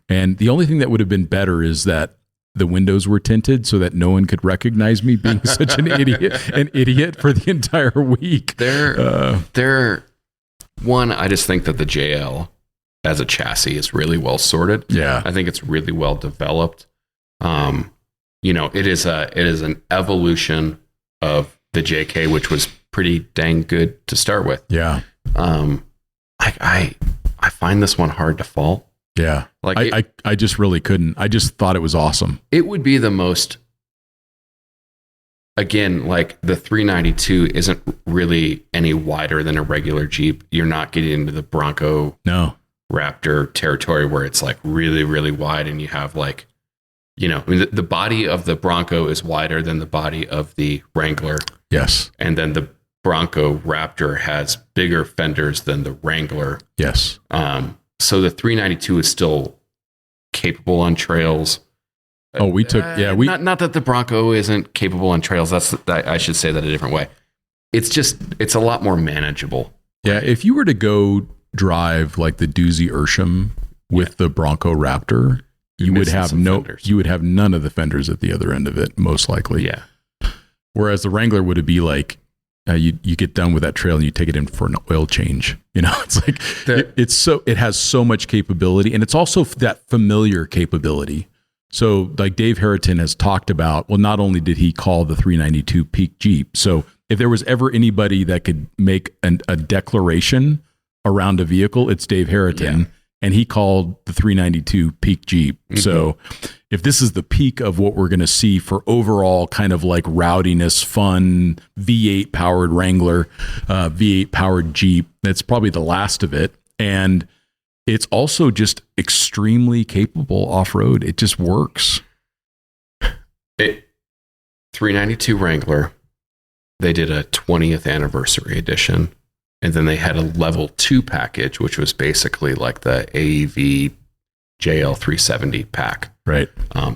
And the only thing that would have been better is that the windows were tinted so that no one could recognize me being such an idiot for the entire week. I just think that the JL as a chassis is really well sorted. Yeah. I think it's really well developed. It is an evolution of the JK, which was pretty dang good to start with. Yeah. I find this one hard to fault. Yeah. Like I just really couldn't. I just thought it was awesome. It would be the most, again, like the 392 isn't really any wider than a regular Jeep. You're not getting into the Bronco Raptor territory where it's like really, really wide, and you have like, the body of the Bronco is wider than the body of the Wrangler. Yes. And then the Bronco Raptor has bigger fenders than the Wrangler. Yes. So the 392 is still capable on trails. Oh, not that the Bronco isn't capable on trails. I should say that a different way. It's a lot more manageable. Yeah. If you were to go drive like the Doozy Ursham with the Bronco Raptor, you would have none of the fenders at the other end of it, most likely. Yeah. Whereas the Wrangler would be like, you get done with that trail and you take it in for an oil change. It's like it has so much capability, and it's also that familiar capability. So like Dave Harriton has talked about, well, not only did he call the 392 peak Jeep. So if there was ever anybody that could make a declaration around a vehicle, it's Dave Harriton. Yeah. And he called the 392 peak Jeep. Mm-hmm. So if this is the peak of what we're going to see for overall kind of like rowdiness, fun, V8 powered Wrangler, V8 powered Jeep, that's probably the last of it. And it's also just extremely capable off-road. It just works. 392 Wrangler, they did a 20th anniversary edition. And then they had a level 2 package, which was basically like the AEV JL370 pack. Right.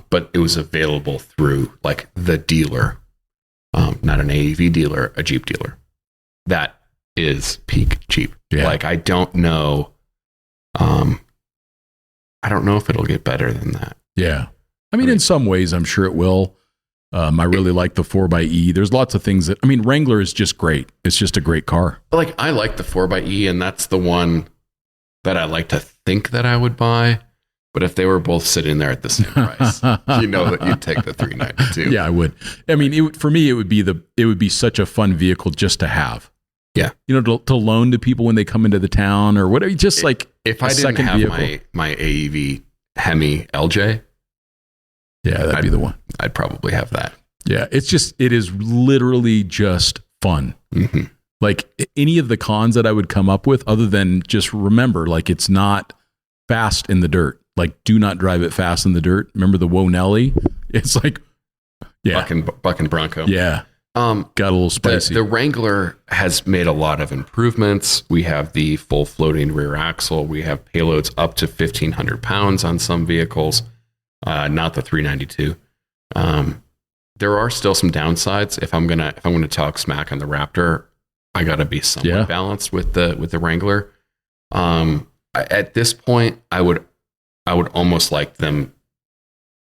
But it was available through like the dealer, not an AEV dealer, a Jeep dealer. That is peak Jeep. Yeah. Like, I don't know. I don't know if it'll get better than that. Yeah. I mean, in some ways, I'm sure it will. I really like the 4xe. There's lots of things that, I mean, Wrangler is just great. It's just a great car. But like, I like the 4xe, and that's the one that I like to think that I would buy. But if they were both sitting there at the same price, you know that you'd take the 392. Yeah, I would. I mean, for me, it would be such a fun vehicle just to have. Yeah. You know, to loan to people when they come into the town or whatever. Just like if I didn't have my AEV Hemi LJ. Yeah, that'd be the one. I'd probably have that. Yeah. It is literally just fun. Mm-hmm. Like any of the cons that I would come up with, other than just remember, like, it's not fast in the dirt. Like, do not drive it fast in the dirt. Remember the Whoa Nelly? It's like, yeah. Buck and Bronco. Yeah. Got a little spicy. The Wrangler has made a lot of improvements. We have the full floating rear axle. We have payloads up to 1,500 pounds on some vehicles, not the 392. There are still some downsides. If I'm gonna talk smack on the Raptor, I gotta be somewhat balanced with the Wrangler. At this point, I would almost like them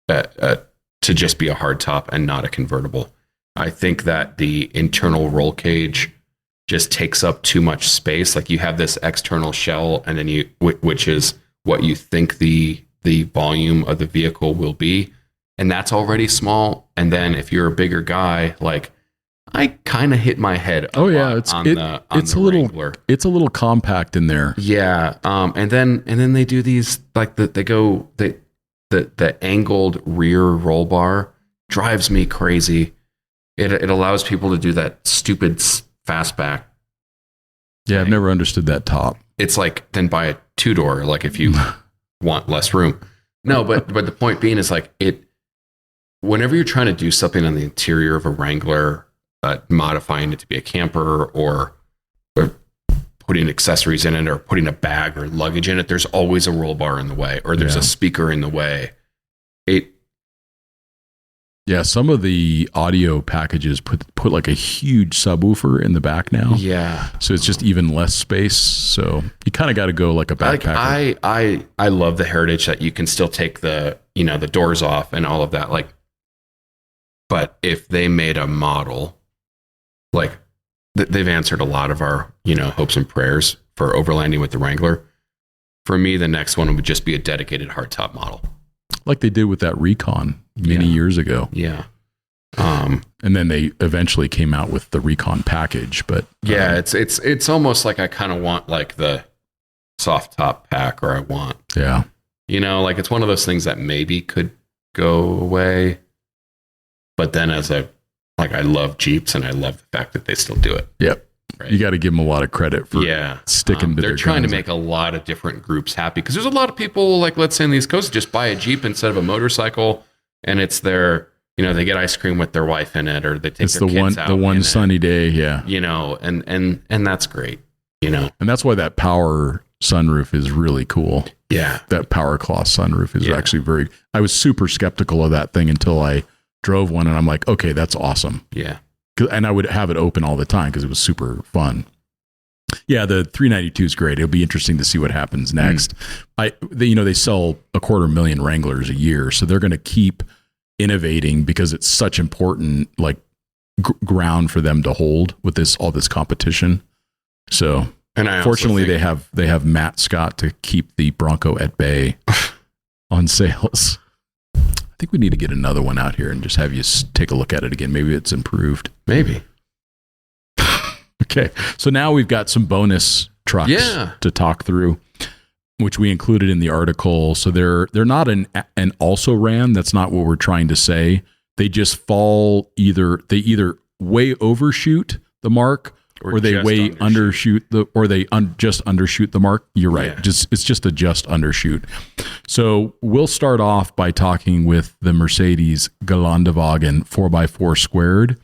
to just be a hardtop and not a convertible. I think that the internal roll cage just takes up too much space. Like, you have this external shell, and then which is what you think the volume of the vehicle will be, and that's already small. And then if you're a bigger guy, like, I kind of hit my head. It's a little compact in there. Yeah. And then they do these, like, the angled rear roll bar drives me crazy. It allows people to do that stupid fastback. Yeah, I've never understood that top. It's like, then buy a 2-door, like, if you want less room. No, but the point being is, like, whenever you're trying to do something on the interior of a Wrangler, modifying it to be a camper or putting accessories in it or putting a bag or luggage in it, there's always a roll bar in the way, or there's a speaker in the way. Some of the audio packages put like a huge subwoofer in the back now. Yeah. So it's just even less space. So you kind of got to go like a backpacker. I love the heritage that you can still take the doors off and all of that. Like, but if they made a model, like, they've answered a lot of our, hopes and prayers for overlanding with the Wrangler. For me, the next one would just be a dedicated hardtop model, like they did with that Recon many years ago. Yeah. And then they eventually came out with the Recon package, but it's almost like I kind of want like the soft top pack, or I want, like, it's one of those things that maybe could go away. But then I love Jeeps, and I love the fact that they still do it. Yep. Right? You got to give them a lot of credit for sticking to their They're trying to guns. make a lot of different groups happy, because there's a lot of people, like, let's say in the East Coast, just buy a Jeep instead of a motorcycle, and it's their, they get ice cream with their wife in it, or they take their kids out. The one sunny day, and that's great, And that's why that power sunroof is really cool. Yeah. That power cloth sunroof is actually I was super skeptical of that thing until I drove one, and I'm like, okay, that's awesome. Yeah. And I would have it open all the time because it was super fun. Yeah, the 392 is great. It'll be interesting to see what happens next. They sell 250,000 Wranglers a year, so they're going to keep innovating because it's such important, like, ground for them to hold with all this competition. So, and fortunately, they have Matt Scott to keep the Bronco at bay on sales. I think we need to get another one out here and just have you take a look at it again. Maybe it's improved. Maybe. Okay. So now we've got some bonus trucks to talk through, which we included in the article. So they're not an also ran. That's not what we're trying to say. They just fall either way overshoot the mark, or they way undershoot just undershoot the mark. You're right. Yeah. It's just a just undershoot. So we'll start off by talking with the Mercedes Geländewagen 4x4 squared,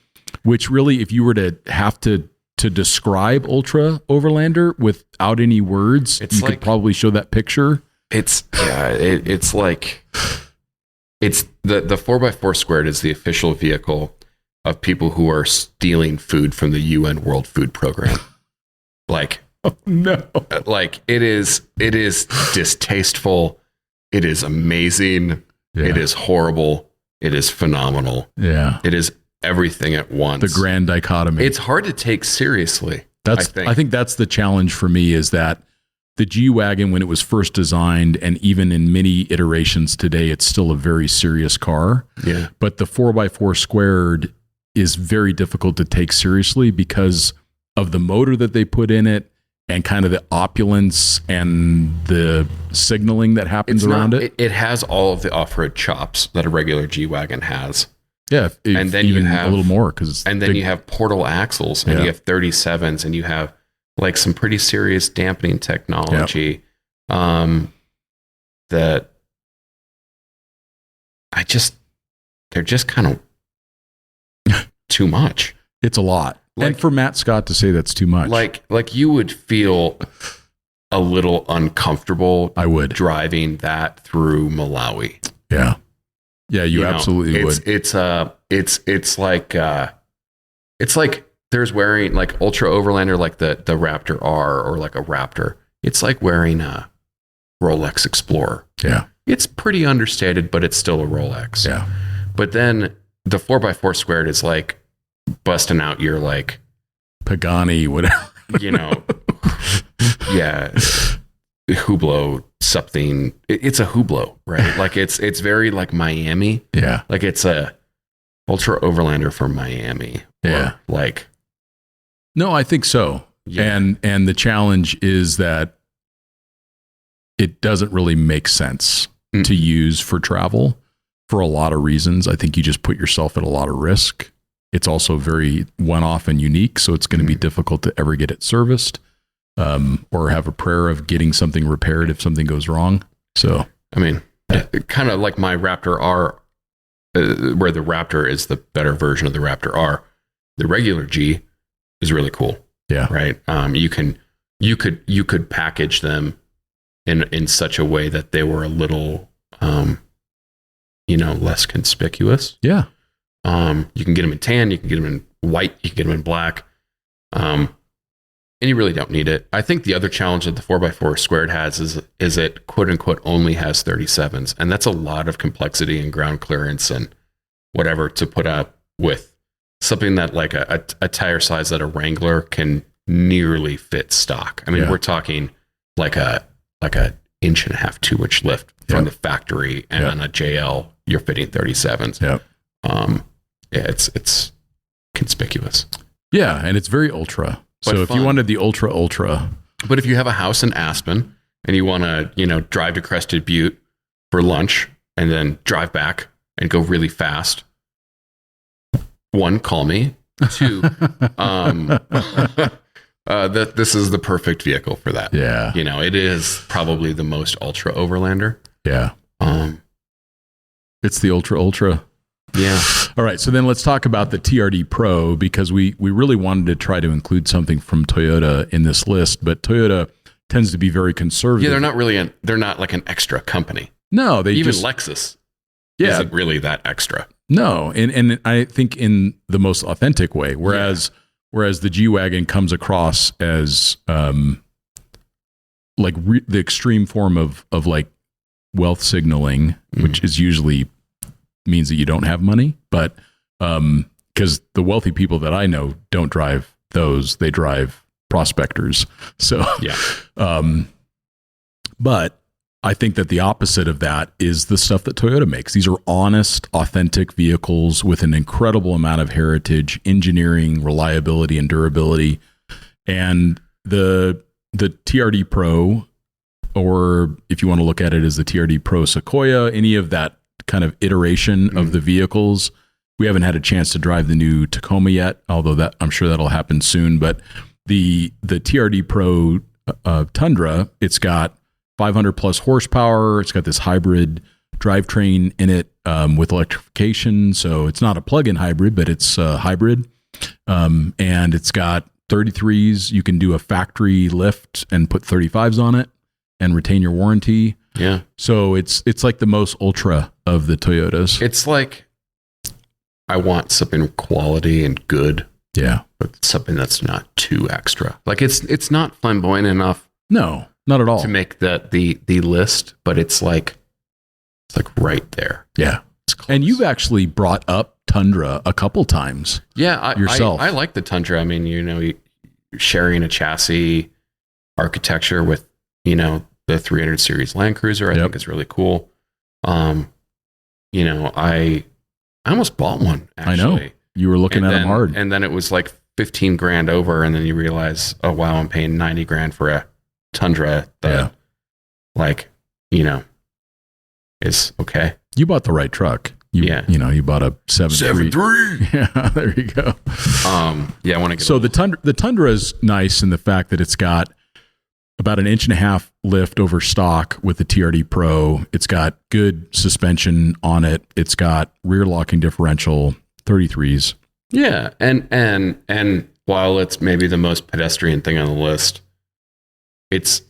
which really, if you were to have to to describe Ultra Overlander without any words. You could probably show that picture. It's like it's the 4x4 squared is the official vehicle of people who are stealing food from the UN World Food Program. Like, oh, no, like it is distasteful. It is amazing. Yeah. It is horrible. It is phenomenal. Yeah. It is everything at once. The grand dichotomy. It's hard to take seriously. I think that's the challenge for me, is that the G-Wagon, when it was first designed, and even in many iterations today, it's still a very serious car. Yeah. But the 4x4 squared is very difficult to take seriously because of the motor that they put in it and kind of the opulence and the signaling that happens around it. It has all of the off-road chops that a regular G-Wagon has. Yeah, and then you have a little more you have portal axles, and you have 37s, and you have like some pretty serious dampening technology. That they're just kind of too much. It's a lot. Like, and for Matt Scott to say that's too much. Like you would feel a little uncomfortable. I would, driving that through Malawi. Yeah. Yeah, you absolutely would. It's like there's wearing like Ultra Overlander, like the Raptor R or like a Raptor. It's like wearing a Rolex Explorer. Yeah. It's pretty understated, but it's still a Rolex. Yeah. But then the 4x4 squared is like busting out your like Pagani, whatever. Yeah. Hublot something. It's a Hublot, right? Like it's very like Miami. Yeah. Like it's a Ultra Overlander for Miami. Yeah. Like. No, I think so. Yeah. And the challenge is that it doesn't really make sense to use for travel for a lot of reasons. I think you just put yourself at a lot of risk. It's also very one-off and unique, so it's going to be difficult to ever get it serviced. Or have a prayer of getting something repaired if something goes wrong. So, I mean, kind of like my Raptor R, where the Raptor is the better version of the Raptor R. The regular G is really cool. Yeah. Right. You could package them in such a way that they were a little, less conspicuous. Yeah. You can get them in tan, you can get them in white, you can get them in black. And you really don't need it. I think the other challenge that the 4x4 squared has is it quote unquote only has 37s. And that's a lot of complexity and ground clearance and whatever to put up with something that like a tire size that a Wrangler can nearly fit stock. I mean, we're talking like a 1.5 inch, 2-inch lift from the factory, and on a JL, you're fitting 37s. Yeah. It's conspicuous. Yeah. And it's very ultra. So if you wanted the ultra, but if you have a house in Aspen and you want to, drive to Crested Butte for lunch and then drive back and go really fast, one, call me. Two, this is the perfect vehicle for that. Yeah. It is probably the most Ultra Overlander. Yeah. It's the ultra. Yeah. All right. So then let's talk about the TRD Pro, because we really wanted to try to include something from Toyota in this list, but Toyota tends to be very conservative. Yeah, they're not like an extra company. No, even Lexus isn't really that extra. No. And I think in the most authentic way, whereas the G-Wagon comes across as the extreme form of like wealth signaling, which is usually means that you don't have money, but because the wealthy people that I know don't drive those, they drive prospectors. So but I think that the opposite of that is the stuff that Toyota makes. These are honest, authentic vehicles with an incredible amount of heritage, engineering, reliability, and durability. And the TRD Pro, or if you want to look at it as the TRD Pro Sequoia, any of that kind of iteration of the vehicles. We haven't had a chance to drive the new Tacoma yet, although that I'm sure that'll happen soon. But the TRD Pro Tundra, it's got 500 plus horsepower. It's got this hybrid drivetrain in it with electrification. So it's not a plug-in hybrid, but it's hybrid. And it's got 33s, you can do a factory lift and put 35s on it and retain your warranty. Yeah. So it's like the most ultra of the Toyotas. It's like, I want something quality and good. Yeah. But something that's not too extra. Like it's not flamboyant enough. No, not at all. To make the list, but it's like right there. Yeah. And you've actually brought up Tundra a couple times. Yeah, yourself. I like the Tundra. I mean, you're sharing a chassis architecture with, the 300 series Land Cruiser. I think is really cool. I almost bought one, actually. I know. You were looking at them hard. And then it was like 15 grand over. And then you realize, oh, wow, I'm paying 90 grand for a Tundra that, is okay. You bought the right truck. You bought a 7.3. Yeah, there you go. I want to get So the Tundra is nice in the fact that it's got about 1.5 inch lift over stock with the TRD Pro. It's got good suspension on it. It's got rear locking differential, 33s. Yeah, and while it's maybe the most pedestrian thing on the list, it's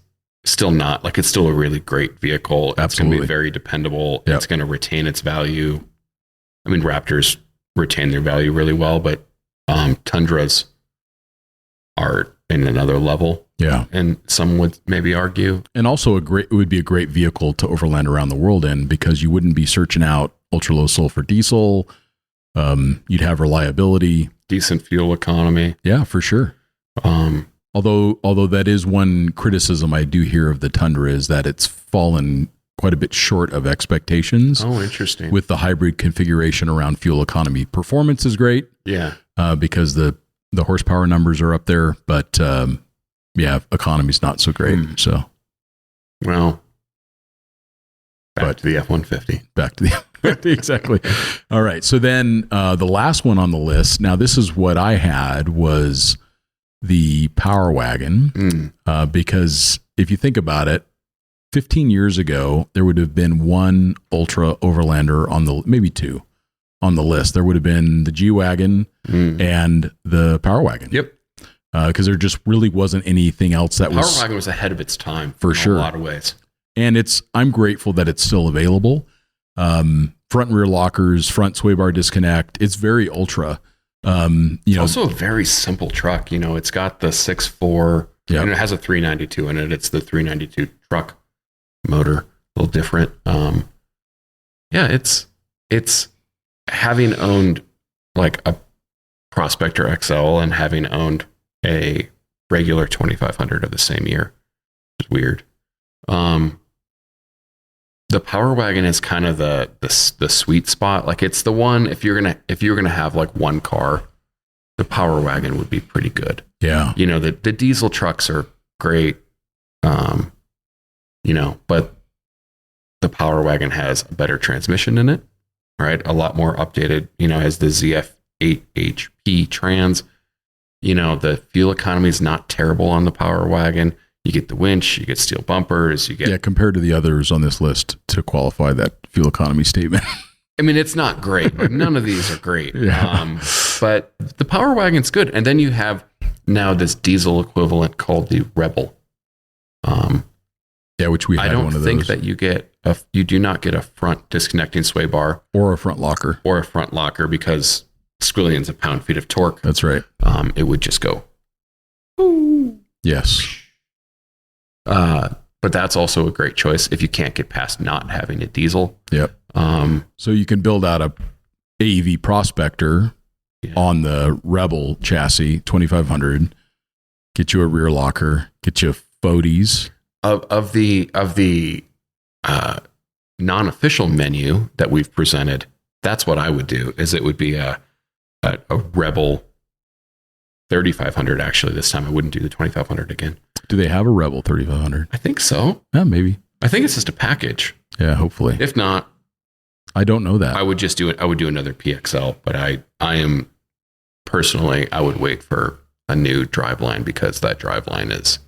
still not. Like, it's still a really great vehicle. It's going to be very dependable. Yep. It's going to retain its value. I mean, Raptors retain their value really well, but Tundras are in another level. Yeah. And some would maybe argue. And also it would be a great vehicle to overland around the world in, because you wouldn't be searching out ultra low sulfur diesel. You'd have reliability, decent fuel economy. Yeah, for sure. Although that is one criticism I do hear of the Tundra, is that it's fallen quite a bit short of expectations. Oh, interesting. With the hybrid configuration around fuel economy. Performance is great. Yeah. Because the horsepower numbers are up there, but economy's not so great. So, well, back to the F-150. Back to the F-150, exactly. All right. So then the last one on the list, now this is what I had, was the Power Wagon, because if you think about it, 15 years ago, there would have been one Ultra Overlander maybe two on the list. There would have been the G-Wagon and the Power Wagon. Yep. Because there just really wasn't anything else that Power Wagon was ahead of its time for sure. In a lot of ways. And I'm grateful that it's still available. Front and rear lockers, front sway bar disconnect. It's very ultra. It's also a very simple truck. It's got the 6.4, and it has a 392 in it. It's the 392 truck motor, a little different. It's having owned like a Prospector XL and having owned a regular 2500 of the same year. It's weird. The Power Wagon is kind of the sweet spot. Like, it's the one, if you're gonna have like one car, the Power Wagon would be pretty good. Yeah. The diesel trucks are great. But the Power Wagon has a better transmission in it, right? A lot more updated, has the ZF8 HP trans. The fuel economy is not terrible on the Power Wagon. You get the winch, you get steel bumpers, compared to the others on this list, to qualify that fuel economy statement. I mean, it's not great. Like, none of these are great. Yeah. But the Power Wagon's good. And then you have now this diesel equivalent called the Rebel. Which we had one of those. I don't think that you do not get a front disconnecting sway bar. Or a front locker. Because squillions of pound-feet of torque. That's right. It would just go. Ooh. Yes. But that's also a great choice if you can't get past not having a diesel. Yep. So you can build out a AEV Prospector on the Rebel chassis, 2500, get you a rear locker, get you 40s. Of the non-official menu that we've presented, that's what I would do. Is it would be a Rebel 3500. Actually, this time I wouldn't do the 2500 again. Do they have a Rebel 3500? I think so. Yeah, maybe. I think it's just a package. Yeah, hopefully. If not, I don't know that. I would just do it. I would do another PXL, but I am personally, I would wait for a new driveline, because that driveline is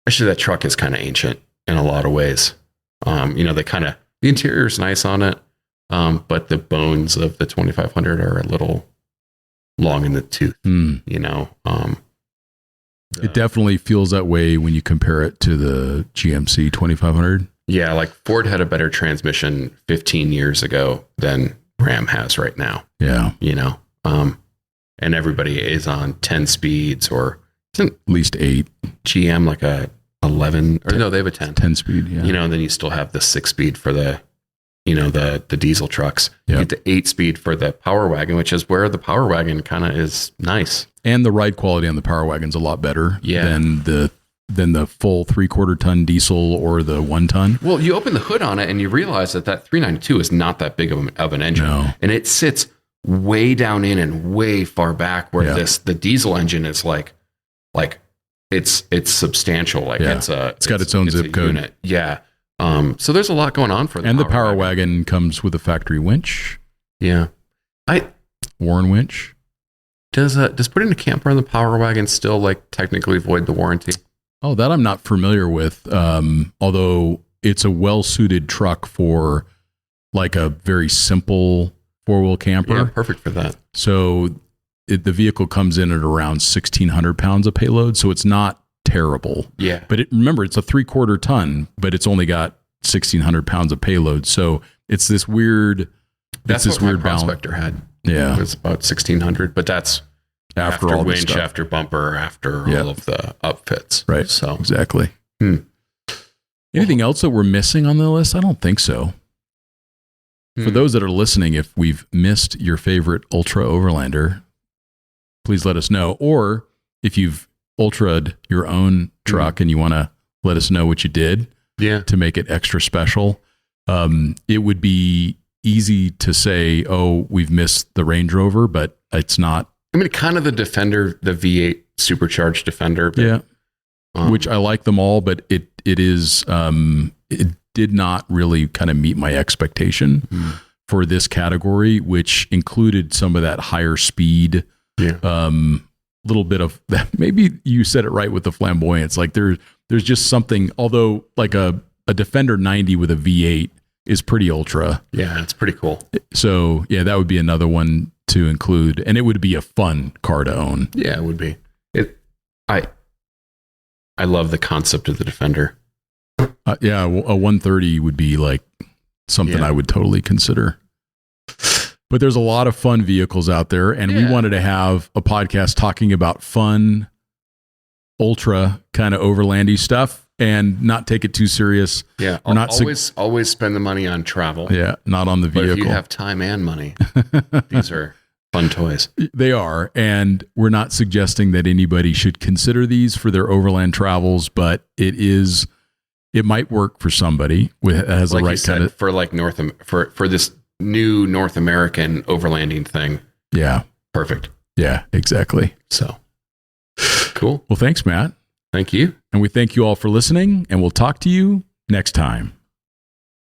actually, that truck is kind of ancient in a lot of ways. The interior is nice on it, but the bones of the 2500 are a little long in the tooth. You know, it definitely feels that way when you compare it to the GMC 2500. Yeah, like Ford had a better transmission 15 years ago than Ram has right now. Yeah, you know, and everybody is on 10 speeds or at least 8. GM like a 11 or 10, no, they have a 10 speed. Yeah, you know, and then you still have the 6 speed for the, you know, the diesel trucks. Yep. You get the 8 speed for the Power Wagon, which is where the Power Wagon kind of is nice. And the ride quality on the Power Wagon's a lot better than the full 3/4 ton diesel or the 1 ton. Well, you open the hood on it and you realize that 392 is not that big of an engine. No. And it sits way down in and way far back where the diesel engine is like it's substantial. Like it's got its own zip code. Unit. Yeah. So there's a lot going on for the Power Wagon comes with a factory winch. Yeah. Warren winch. Does putting a camper on the Power Wagon still like technically void the warranty? Oh, that I'm not familiar with. Although it's a well-suited truck for like a very simple 4-wheel camper. Yeah, perfect for that. So the vehicle comes in at around 1,600 pounds of payload. So it's not terrible. Yeah. But remember, it's a 3/4 ton, but it's only got 1,600 pounds of payload. So it's this weird. That's what my Prospector had. Yeah. It was about 1,600, but that's after all winch, the stuff. after bumper, after all of the upfits. Right. So exactly. Anything else that we're missing on the list? I don't think so. For those that are listening, if we've missed your favorite Ultra Overlander, please let us know. Or if you've ultra'd your own truck and you want to let us know what you did to make it extra special, it would be easy to say, oh, we've missed the Range Rover, but it's not. I mean, kind of the Defender, the V8 supercharged Defender. But, which I like them all, but it did not really kind of meet my expectation for this category, which included some of that higher speed, little bit of that. Maybe you said it right with the flamboyance. Like there's just something, although like a Defender 90 with a V8 is pretty ultra. Yeah, it's pretty cool. So yeah, that would be another one to include, and it would be a fun car to own. Yeah, it would be. I love the concept of the Defender. A 130 would be like something I would totally consider. But there's a lot of fun vehicles out there, and we wanted to have a podcast talking about fun, ultra kind of overlandy stuff and not take it too serious. Yeah, always spend the money on travel. Yeah, not on the vehicle. But if you have time and money, these are fun toys. They are, and we're not suggesting that anybody should consider these for their overland travels, but it might work for somebody with has like the right kind of for like for this new North American overlanding thing. Yeah, perfect. Yeah, exactly. So cool. Well, thanks, Matt. Thank you, and we thank you all for listening. And we'll talk to you next time.